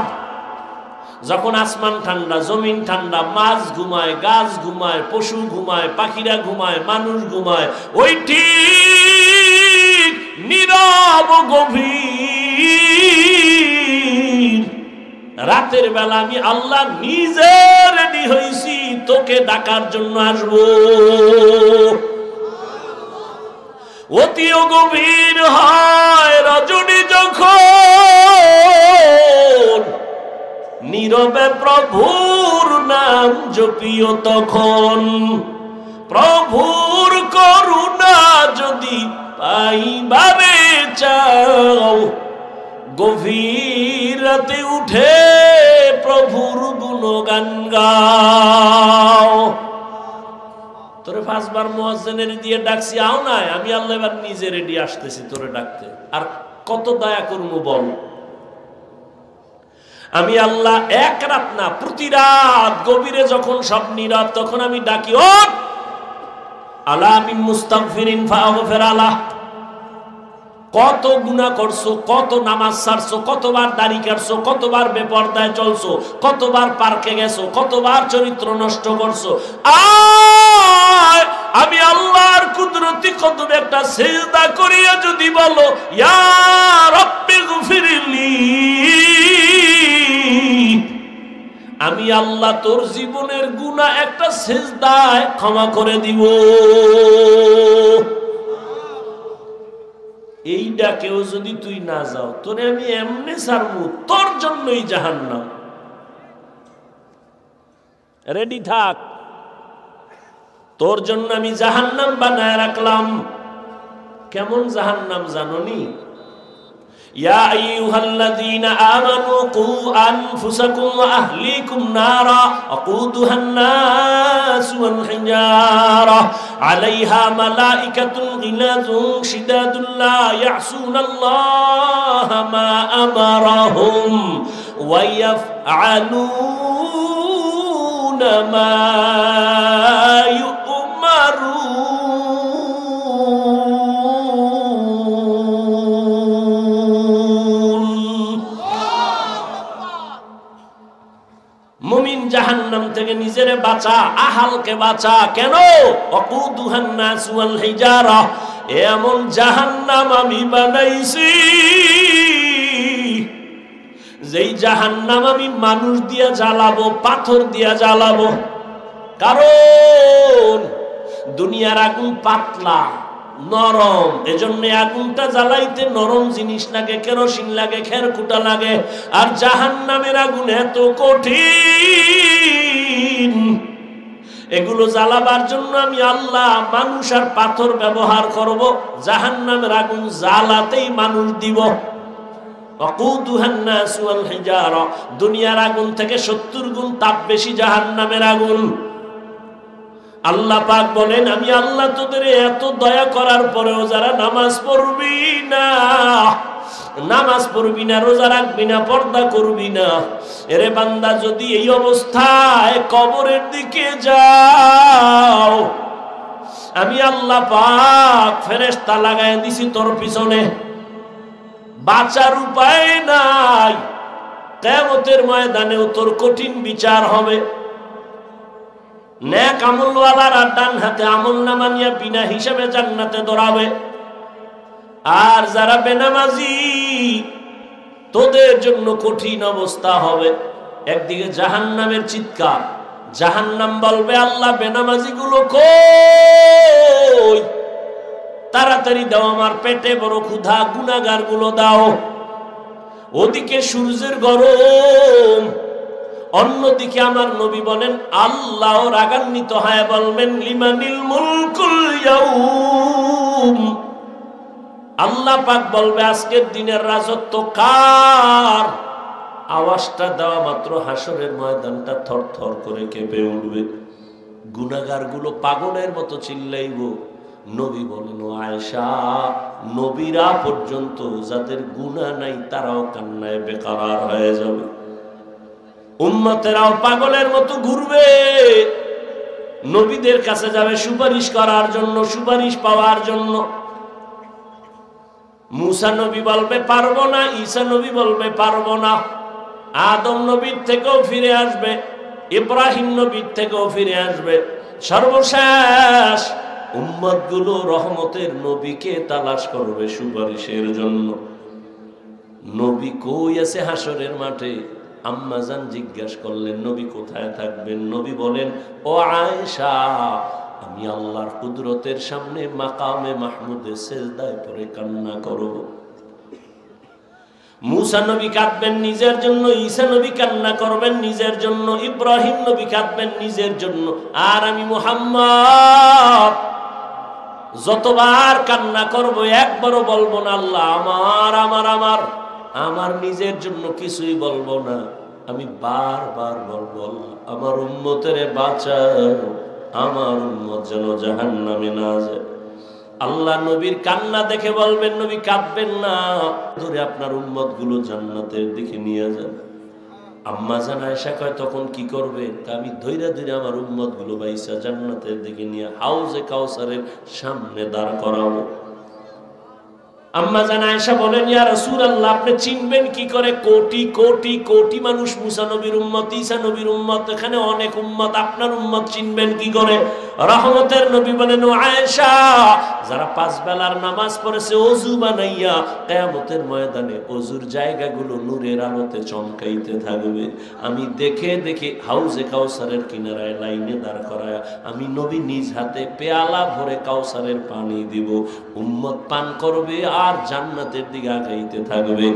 যখন আসমান ঠান্ডা, জমিন ঠান্ডা, মাছ ঘুমায়, গাছ ঘুমায়, পশু ঘুমায়, পাখিরা ঘুমায়, মানুষ ঘুমায়, ওই ঠিক নীরব গভীর রাতের বেলা আমি আল্লাহ নিজে রেডি হইছি তোকে ডাকার জন্য আসবো। অতিও গভীর হয় রজনী যখন, নীরবে প্রভুর নাম জপিও তখন, প্রভুর করুণা যদি পাইবারে চাও, গভীর রাতে উঠে প্রভুর গুণগান গাও। তোরে 5 বার মুয়াজ্জিনের দিয়ে ডাকছি, আও নাই, আমি আল্লাহ এবার নিজে রেডি আসতেছি তোরে ডাকতে। আর কত দয়া করবো বল। আমি আল্লাহ এক রাত না, প্রতি রাত গভীরে যখন সব নীরব, তখন আমি ডাকি, ও আলা মিন মুস্তাগফিরিন ফাগফির আলাহ। কত গুনাহ করছো, কত নামাজ ছাড়ছো, কতবার দাড়ি কাটছো, কতবার বেপরদায় চলছো, কতবার পার্কে গেছো, কতবার চরিত্র নষ্ট করছো, আয় আমি আল্লাহর কুদরতি কদমে একটা সিজদা করিয়া যদি বলো, ইয়া রাব্বি গফিরলি, আমি আল্লাহ তোর জীবনের গুনাহ একটা সিজদায় ক্ষমা করে দিব। এই ডাকেও যদি তুই না যাও, তোরে আমি এমনি ছাড়বো, তোর জন্যই জাহান্নাম। রেডি থাক, তোর জন্য আমি জাহান্নাম বানায় রাখলাম। কেমন জাহান্নাম জানোনি? ইয়া আইয়ুহাল্লাযীনা আমানু কু আনফুসাকুম ওয়া আহলিকুম নারা আকুদুহান নাস ওয়াল হিজারা আলাইহা মালাইকাতুন গিলাযুন শিদাদুন লা ইয়াসুনাল্লাহা মা আমারাহুম ওয়া ইয়াফআলুনা মা মুমিন জাহান্নাম থেকে নিজেরে বাঁচা, আহালকে বাঁচা। কেন? ওয়াকুদুহান নাস ওয়াল হিজারা, এমন জাহান্নাম আমি বানাইছি যেই জাহান্নাম আমি মানুষ দিয়া জ্বালাবো, পাথর দিয়া জ্বালাবো। কারণ দুনিয়ার আগুন পাতলা নরম, এজন্য আগুনটা জ্বালাইতে নরম জিনিস লাগে, কেরোসিন লাগে, খেরকুটা লাগে। আর জাহান্নামের আগুন এত কঠিন, এগুলো জ্বালাবার জন্য আমি আল্লাহ মানুষ আর পাথর ব্যবহার করব। জাহান্নামের আগুন জ্বালাতেই মানুষ দিব। ওয়াকুদুহান নাস ওয়াল হিজারা, দুনিয়ার আগুন থেকে 70 গুণ তাপ বেশি জাহান্নামের আগুন। আল্লাহ পাক বলেন, আমি আল্লাহ তোদের এত দয়া করার পরেও যারা নামাজ পড়বি না, নামাজ পড়বি না, রোজা রাখবি না, পর্দা করবি না, এরে বান্দা যদি এই অবস্থায় কবরের দিকে যাও, আমি আল্লাহ পাক ফেরেশতা লাগায় দিছি তোর পিছনে, বাঁচার উপায় নাই। কিয়ামতের ময়দানেও তোর কঠিন বিচার হবে। নেক আমলওয়ালারা ডান হাতে আমলনামা নিয়ে বিনা হিসাবে জান্নাতে দৌড়াবে, আর যারা বেনামাজি তোদের জন্য কঠিন অবস্থা হবে। একদিকে জাহান্নামের চিৎকার, জাহান্নাম বলবে আল্লাহ বেনামাজি গুলো কই, তাড়াতাড়ি দাও, আমার পেটে বড় ক্ষুধা, গুনাহগার গুলো দাও। ওদিকে সূর্যের গরম, অন্যদিকে আমার নবী বলেন আল্লাহ রাগান্বিত হয় বলবেন লিমানিল মুলকুল ইয়াউম, আল্লাহ পাক বলবে আজকের দিনের রাজত্ব কার? আওয়াজটা দেওয়া মাত্র হাসরের ময়দানটা থরথর করে কেঁপে উঠবে। গুনাহগার গুলো পাগলের মতো চিল্লাইব। নবী বলেন ও আয়েশা, নবীরা পর্যন্ত যাদের গুনাহ নাই তারাও কান্নায় বেকারার হয়ে যাবে। উম্মতেরাও পাগলের মতো ঘুরবে, নবীদের কাছে যাবে সুপারিশ করার জন্য, সুপারিশ পাওয়ার জন্য। মুসা নবী বলবে পারবো না, ঈসা নবী বলবে পারবো না, আদম নবীর থেকেও ফিরে আসবে, ইব্রাহিম নবীর থেকেও ফিরে আসবে। সর্বশেষ উম্মত গুলো রহমতের নবীকে তালাশ করবে সুপারিশের জন্য। নবী কই আছে হাসরের মাঠে? আম্মাজান জিজ্ঞাসা করলেন নবী কোথায় থাকবেন? নবী বলেন ও আয়েশা, আমি আল্লাহর কুদরতের সামনে মাকামে মাহমুদে সিজদায় পড়ে কান্না করব। মুসা নবী কাঁদবেন নিজের জন্য, ঈসা নবী কান্না করবেন নিজের জন্য, ইব্রাহিম নবী কাঁদবেন নিজের জন্য, আর আমি মুহাম্মদ যতবার কান্না করব একবারও বলবো না আল্লাহ আমার আমার আমার আমার নিজের জন্য কিছুই বলবো না। আমি বারবার বলবো আল্লাহ আমার উম্মতের বাঁচাও, আমার উম্মত যেন জাহান্নামে না যায়। আল্লাহ নবীর কান্না দেখে বলবেন নবী কাঁদবেন না, ধরে আপনার উম্মত গুলো জান্নাতের দিকে নিয়ে যান। আম্মা জান আয়েশা কয় তখন কি করবে? আমি ধৈর্য ধরে আমার উম্মত গুলো বাইসা জান্নাতের দিকে নিয়ে হাউজে কাউসারের সামনে দাঁড় করাবো। আম্মা জান আয়েশা বলেন ইয়া রাসূলুল্লাহ আপনি চিনবেন কি করে? কোটি কোটি কোটি মানুষ মুসা নবীর উম্মত, ঈসা নবীর উম্মত, এখানে অনেক উম্মত, আপনার উম্মত চিনবেন কি করে? রহমতের নবী বলেন ও আয়েশা, যারা 5 বেলার নামাজ পড়েছে ওযু বানাইয়া, কিয়ামতের ময়দানে ওযুর জায়গাগুলো নূরের আলোতে চমকাইতে থাকবে। আমি দেখে দেখে হাউজে কাউসারের কিনারায় লাইনে দাঁড় করায়া আমি নবী নিজ হাতে পেয়ালা ভরে কাউসারের পানি দিব, উম্মত পান করবে আর জান্নাতের দিকে আগাইতে থাকবে।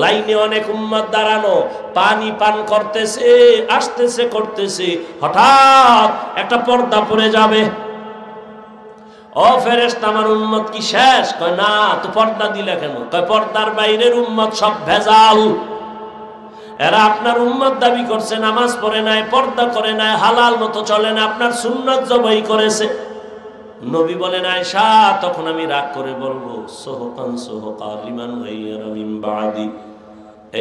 লাইনে অনেক উম্মত দাঁড়ানো, পানি পান করতেছে, আসতেছে করতেছে, হঠাৎ একটা পর্দা পড়ে যাবে। ও ফেরেশতা আমার উম্মত কি শেষ? কয় না। তো পর্দা দিলে কেন? কয় পর্দার বাইরের উম্মত সব ভেজাল। এরা আপনার উম্মত দাবি করছে, নামাজ পড়ে নাই, পর্দা করে নাই, হালাল মতো চলে না, আপনার সুন্নাত জবাই করেছে। নবী বলেন আয়েশা, তখন আমি রাগ করে বলবো সোহকান সোহকা লিমান গায়রা মিন বাদি,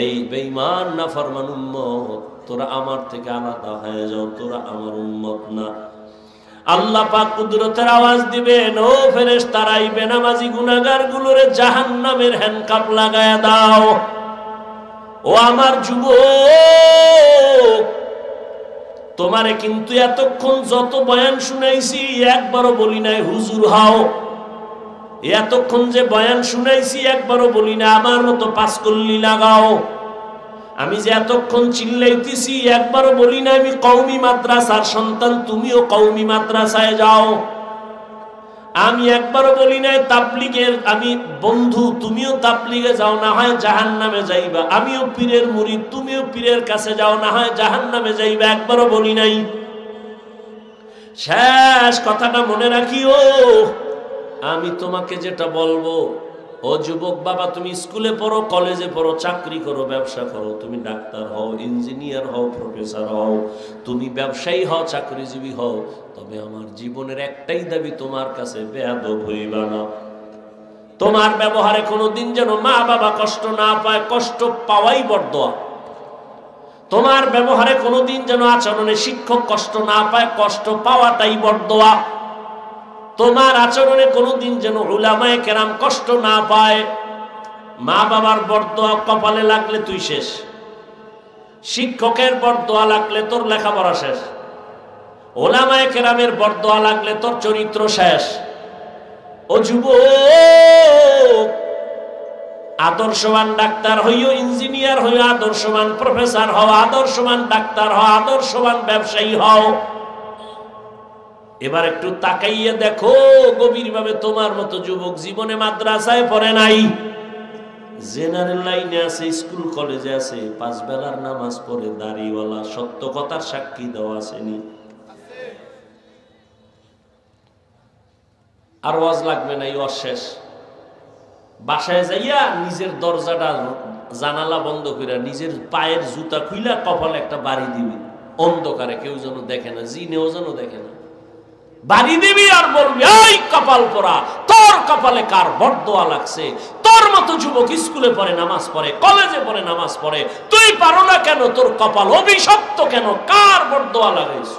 এই বেঈমান নাফরমান উম্মত, তোরা আমার থেকে আলাদা হয়ে যাও, তোরা আমার উম্মত না। আল্লাহ পাক কুদরতের আওয়াজ দিবেন, ও ফেরেশতারা এই বেনামাজি গুনাহগার গুলোরে জাহান্নামের হ্যান্ডকাপ লাগায়া দাও। ও আমার যুবক, তোমারে কিন্তু এতক্ষণ যত বয়ান শুনাইছি একবারও বলি নাই হুজুর হও। এতক্ষণ যে বয়ান শুনাইছি একবারও বলি না আমার মতো পাঁচকল্লি লাগাও। আমি যে এতক্ষণ চিল্লাইতেছি একবারও বলি না আমি কওমি মাদ্রাসার সন্তান, তুমিও কওমি মাদ্রাসায় যাও। আমি একবারও বলি নাই তাবলীগের আমি বন্ধু, তুমিও তাবলীগে যাও, না হয় জাহান্নামে যাইবা। আমিও পীরের মুরিদ, তুমিও পীরের কাছে যাও, না হয় জাহান্নামে যাইবা। একবারও বলি নাই। শেষ কথাটা মনে রাখিও, আমি তোমাকে যেটা বলবো, ও যুবক বাবা, তুমি স্কুলে পড়ো, কলেজে পড়ো, চাকরি করো, ব্যবসা করো, তুমি ডাক্তার হও, ইঞ্জিনিয়ার হও, প্রফেসর হও, তুমি ব্যবসায়ী হও, চাকরিজীবী হও, তবে আমার জীবনের একটাই দাবি তোমার কাছে, বেয়াদব হইবা না। তোমার ব্যবহারে কোনোদিন যেন মা বাবা কষ্ট না পায়, কষ্ট পাওয়াই বরদোয়া। তোমার ব্যবহারে কোনোদিন যেন আচরণে শিক্ষক কষ্ট না পায়, কষ্ট পাওয়াটাই বরদোয়া। তোমার আচরণে কোনোদিন যেন উলামায়ে কেরাম কষ্ট না পায়। মা বাবার বরদোয়া কপালে লাগলে তুই শেষ, শিক্ষকের বরদোয়া লাগলে তোর লেখাপড়া শেষ, উলামায়ে কেরামের বরদোয়া লাগলে তোর চরিত্র শেষ। ও যুবক, আদর্শবান ডাক্তার হইও, ইঞ্জিনিয়ার হইও, আদর্শবান প্রফেসর হও, আদর্শবান ডাক্তার হও, আদর্শবান ব্যবসায়ী হও। এবার একটু তাকাইয়া দেখো গভীরভাবে, তোমার মতো যুবক জীবনে মাদ্রাসায় পড়ে নাই, জেনারেল লাইনে আছে, স্কুল কলেজে আছে, পাঁচ বেলার নামাজ পড়ে, দাড়িওয়ালা, সত্য কথার সাক্ষী দেওয়া আসেনি। আর ওয়াজ লাগবে না, এই অশেষ। বাসায় যাইয়া নিজের দরজাটা জানালা বন্ধ কইরা নিজের পায়ের জুতা খুইলা কপালে একটা বাড়ি দিবি, অন্ধকারে, কেউ যেন দেখে না, জিনেও যেন দেখে না। বাড়ি দিবি আর বলবি, এই কপাল পোড়া, তোর কপালে কার বরদোয়া লাগছে? তোর মতো যুবক স্কুলে পড়ে, নামাজ পড়ে, কলেজে পড়ে, নামাজ পড়ে, তুই পারো না কেন? তোর কপাল অভিশপ্ত কেন? কার বরদোয়া লাগাইছ?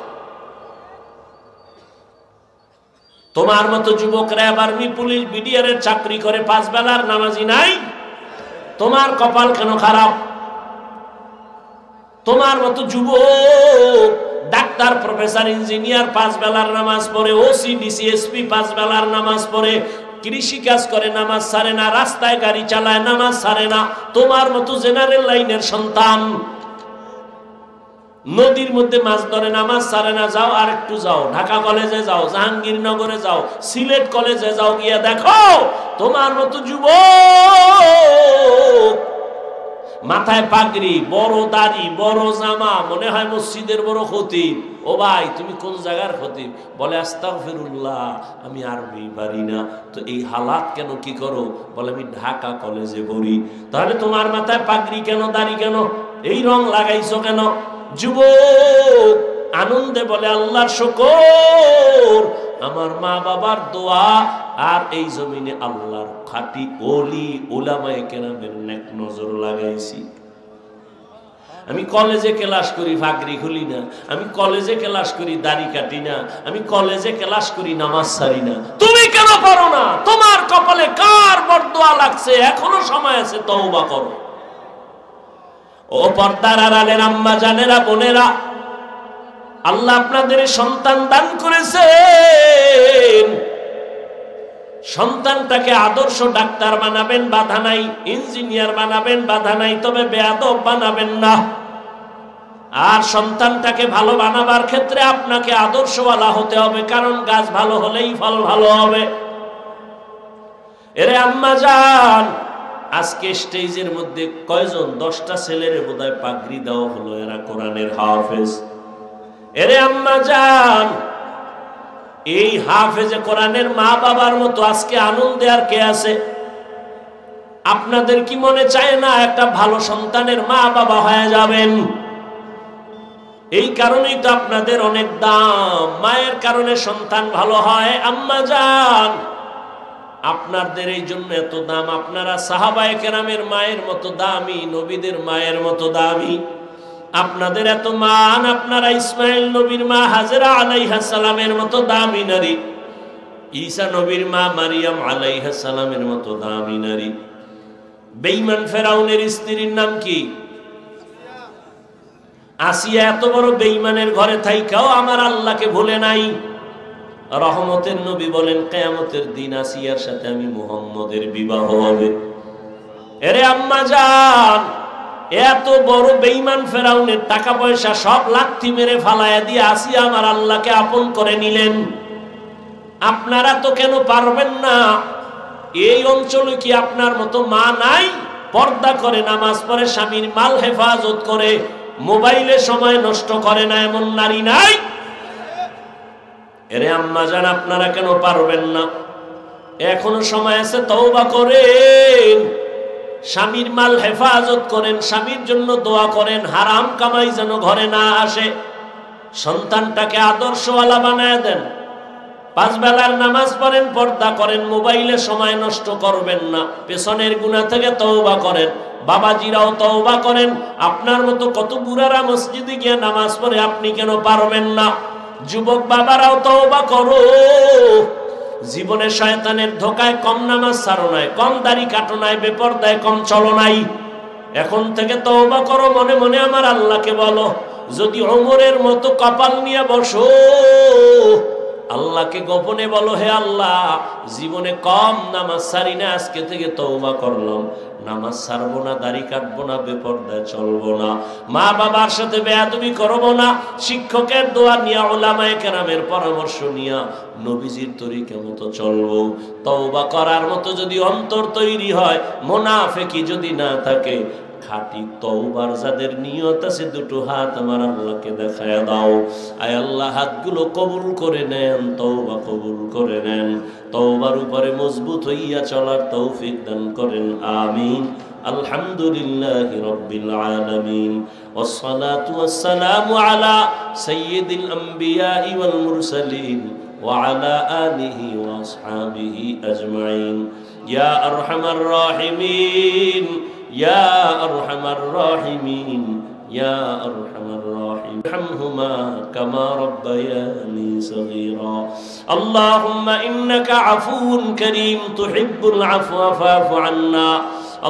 তোমার মতো যুবক র্যাব, আর্মি, পুলিশ, বিডিআর এর চাকরি করে, পাঁচ বেলার নামাজি নাই, তোমার কপাল কেন খারাপ? তোমার মতো যুবক ডাক্তার, প্রফেসর, ইঞ্জিনিয়ার পাঁচ বেলার নামাজ পড়ে, ওসি, ডিসি, এসপি পাঁচ বেলার নামাজ পড়ে, কৃষি কাজ করে, নামাজ ছাড়ে না, রাস্তায় গাড়ি চালায়, নামাজ ছাড়ে না। তোমার মতো জেনারেল লাইনের সন্তান নদীর মধ্যে মাছ ধরে, নামাজ ছাড়ে না। যাও আর একটু যাও, ঢাকা কলেজে যাও, জাহাঙ্গীরনগরে যাও, সিলেট কলেজে যাও, গিয়া দেখো তোমার মতো যুবক মাথায় পাগড়ি, বড় দাড়ি, বড় জামা, মনে হয় মসজিদের বড় খতিব। ও ভাই, তুমি কোন জায়গার খতিব? বলে আস্তাগফিরুল্লাহ, আমি আরবি পারি না। তো এই হালাত কেন, কি করো? বলে আমি ঢাকা কলেজে পড়ি। তাহলে তোমার মাথায় পাগড়ি কেন, দাড়ি কেন, এই রং লাগাইছো কেন? যুবক আনন্দে বলে আল্লাহর শুকর, আমার মা বাবার দোয়া, আর এই জমিনে আল্লাহর খাঁটি ওলি উলামায়ে কেরামের নেক নজর লাগাইছি। আমি কলেজে ক্লাস করি, পাগড়ি খুলি না। আমি কলেজে ক্লাস করি, দাড়ি কাটি না। আমি কলেজে ক্লাস করি, নামাজ ছাড়ি না। তুমি কেন পারো না? তোমার কপালে কার বরদোয়া লাগছে? এখনো সময় আছে, তওবা করো। ও পর্দার আড়ালের আম্মা জানেরা, বোনেরা, আল্লাহ আপনাদের সন্তান দান করেছেন। সন্তানটাকে আদর্শ ডাক্তার বানাবেন, বাধা নাই। ইঞ্জিনিয়ার বানাবেন, বাধা নাই। তবে বেয়াদব বানাবেন না। আর সন্তানটাকে ভালো বানাবার ক্ষেত্রে আপনাকে আদর্শওয়ালা হতে হবে, কারণ গাছ ভালো হলেই ফল ভালো হবে। এরে আম্মা জান, আজকে স্টেজের মধ্যে কয়জন? 10টা ছেলের বোধহয় পাগড়ি দেওয়া হলো, এরা কোরআনের হাফেজ। এরে আম্মা জান, এই হাফেজে কোরআনের মা বাবার মতো আজকে আনন্দে আর কে আছে? আপনাদের কি মনে চায় না একটা ভালো সন্তানের মা বাবা হয়ে যাবেন? এই কারণেই তো আপনাদের অনেক দাম। মায়ের কারণে সন্তান ভালো হয়। আম্মা জান, আপনাদের এই জন্য এত দাম। আপনারা সাহাবায়ে কেরামের মায়ের মতো দামি, নবীদের মায়ের মতো দামি। আপনাদের এত মান। আপনারা ইসমাইল নবীর মা হাজেরা আলাইহিস সালামের মতো দামি নারী, ঈসা নবীর মা মারিয়াম আলাইহিস সালামের মতো দামি নারী। বেঈমান ফেরাউনের স্ত্রীর নাম কি? আসিয়া। এত বড় বেঈমানের ঘরে থাইকাও আমার আল্লাহকে ভুলে নাই। রহমতের নবী বলেন, কিয়ামতের দিন আসিয়ার সাথে আমি মুহাম্মদের বিবাহ হবে। এরে আম্মা জান, এত বড় বেঈমান ফেরাউনের টাকা পয়সা সব লাথি মেরে ফালায়া দিয়ে আসিয়া আমার আল্লাহকে আপন করে নিলেন। আপনারা তো কেন পারবেন না? এই অঞ্চলে কি আপনার মতো মা নাই? পর্দা করে, নামাজ পড়ে, স্বামীর মাল হেফাজত করে, মোবাইলে সময় নষ্ট করে না, এমন নারী নাই? এরে আম্মা জান, আপনারা কেন পারবেন না? এখনো সময় আছে, তওবা করেন, স্বামীর মাল হেফাজত করেন, স্বামীর জন্য দোয়া করেন, হারাম কামাই যেন ঘরে না আসে। সন্তানটাকে আদর্শওয়ালা বানায় দেন। 5 বেলার নামাজ পড়েন, পর্দা করেন, মোবাইলে সময় নষ্ট করবেন না। পেছনের গুনাহ থেকে তওবা করেন। বাবাজিরাও তওবা করেন। আপনার মতো কত বুড়ারা মসজিদে গিয়ে নামাজ পড়ে, আপনি কেন পারবেন না? যুবক বাবারাও তওবা করো। জীবনে শয়তানের ধোকায় কম নামাজ ছাড়ো নাই, কম দাড়ি কাটো নাই, বেপরদায় কম চলো নাই। এখন থেকে তওবা করো। মনে মনে আমার আল্লাহকে বলো, যদি ওমরের মতো কপাল নিয়ে বসো, আল্লাহকে গোপনে বলো, হে আল্লাহ, জীবনে কম নামাজ ছাড়ি না, আজকে থেকে তওবা করলাম, নামাজ ছাড়বো না, দাড়ি কাটবো না, বেপরদায় চলবো না, মা বাবার সাথে বেয়াদবি করবো না, শিক্ষকের দোয়া নিয়া, উলামায়ে কেরামের পরামর্শ নিয়া নবীজির তরিকা মতো চলবো। তওবা করার মতো যদি অন্তর তৈরি হয়, মুনাফিকি যদি না থাকে, খাঁটি তওবার যাদের নিয়ত আছে, দুটো হাত আমার আল্লাহকে দেখায়া দাও। আয় আল্লাহ, হাতগুলো কবুল করে নেন, তওবা কবুল করে নেন। তওবার উপরে মজবুত হইয়া চলার তৌফিক দান করেন, আমিন। আলহামদুলিল্লাহি রাব্বিল আলামিন, ওয়াসসালাতু ওয়াসসালামু আলা সাইয়্যিদিল আমবিয়া ওয়াল মুরসালিন ওয়া আলা আলিহি ওয়া আসহাবিহি আজমাইন। ইয়া আরহামার রাহিমিন, ইয়া আরহামার রাহিমিন, ইয়া আরহামার রাহিমিন, ইরহামহুমা কামা রাব্বায়ানি সগীরা। আল্লাহুম্মা ইন্নাকা আফুউন কারীম তুহিব্বুল আফওয়া ফা'ফু আন্না।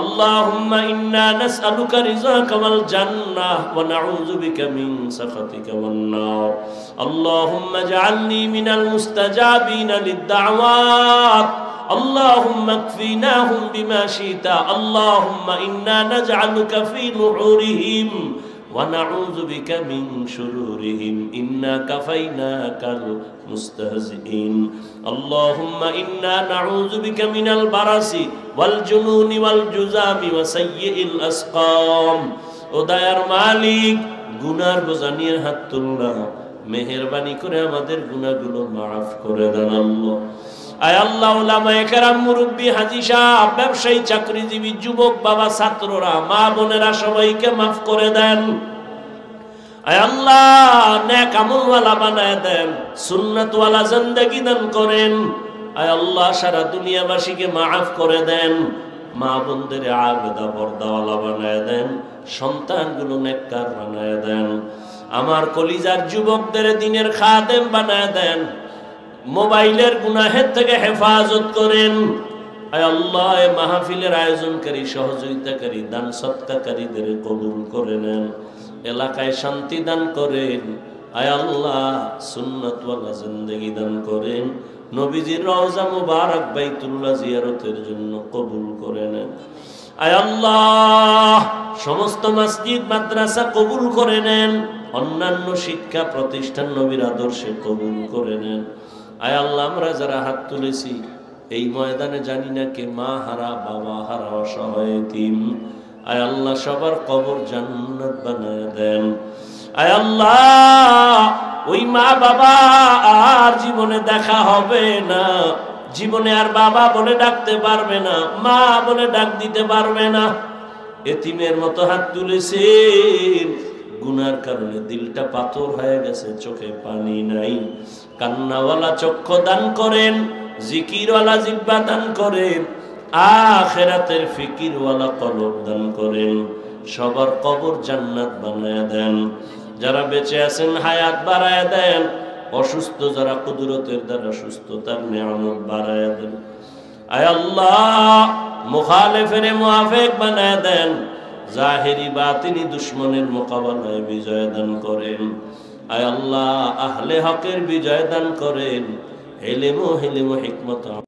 اللهم إنا نسألك رضاك والجنة ونعوذ بك من سخطك والنار. اللهم اجعلني من المستجابين للدعوات. اللهم اكفناهم بما شئت. اللهم إنا نجعلك في نحورهم ونعوذ بك من شرورهم. إنا كفيناك المستهزئين. اللهم إنا نعوذ بك من البرص والجنون والجذام وسيء الأسقام. ও দয়ার মালিক, গুনার বোঝা নিয়ে হাত তুললাম, মেহেরবানি করে আমাদের গুনাহগুলো মাফ করে দেন আল্লাহ। আয় আল্লাহ, উলামায়ে কেরাম, মুরব্বী, হাজী সাহেব, ব্যবসায়ী, চাকরিজীবী, যুবক, বাবা, ছাত্ররা, মা বোনেরা, সবাইকে মাফ করে দেন। আয় আল্লাহ, নেক আমলওয়ালা বানায় দেন, সুন্নাতওয়ালা জিন্দেগি দান করেন। আয় আল্লাহ, সারা দুনিয়াবাসীকে মাফ করে দেন, মা বোনদের আবেদা পর্দাওয়ালা বানায় দেন, সন্তানগুলো নেককার বানায় দেন, আমার কলিজার যুবকদের দ্বীনের খাদেম বানায় দেন, মোবাইলের গুনাহের থেকে হেফাজত করেন। আয় আল্লাহ, এই মাহফিলের আয়োজনকারী, সহযোগিতাকারী, দান সৎকারীদের কবুল করে নেন, এলাকায় শান্তি দান করেন। আয় আল্লাহ, সুন্নাতওয়ালা জিন্দেগি দান করেন, নবীজির রওজা মুবারক বাইতুল্লাহ জিয়ারতের জন্য কবুল করে নেন। আয় আল্লাহ, সমস্ত মসজিদ মাদ্রাসা কবুল করে নেন, অন্যান্য শিক্ষা প্রতিষ্ঠান নবীর আদর্শে কবুল করে নেন। আয় আল্লাহ, আমরা যারা হাত তুলেছি এই ময়দানে, জানি না কে মা হারা, বাবা হারা, অসহায় এতিম, আয় আল্লাহ, সবার কবর জান্নাত বানায় দেন। আয় আল্লাহ ওই মা বাবা আর জীবনে দেখা হবে না, জীবনে আর বাবা বলে ডাকতে পারবে না, মা বলে ডাক দিতে পারবে না। এতিমের মতো হাত তুলেছেন, গুনার কারণে দিলটা পাথর হয়ে গেছে, চোখে পানি নাই। কান্নাওয়ালা চক্ষু দান করেন, জিকিরওয়ালা জিহ্বা দান করেন, আখিরাতের ফিকিরওয়ালা কলব দান করেন। সবার কবর জান্নাত বানায়া দেন। যারা বেঁচে আছেন হায়াত বাড়ায়া দেন, অসুস্থ যারা কুদরতের দ্বারা সুস্থতার নিয়ামত বাড়ায়া দেন। আয় আল্লাহ মুখালিফের মুআফিক বানায়া দেন, জাহেরি বাতিনি দুশমনের মোকাবেলায় বিজয় দান করেন। আয় আল্লাহ আহলে হকের বিজয় দান করেন, ইলম ও হিকমত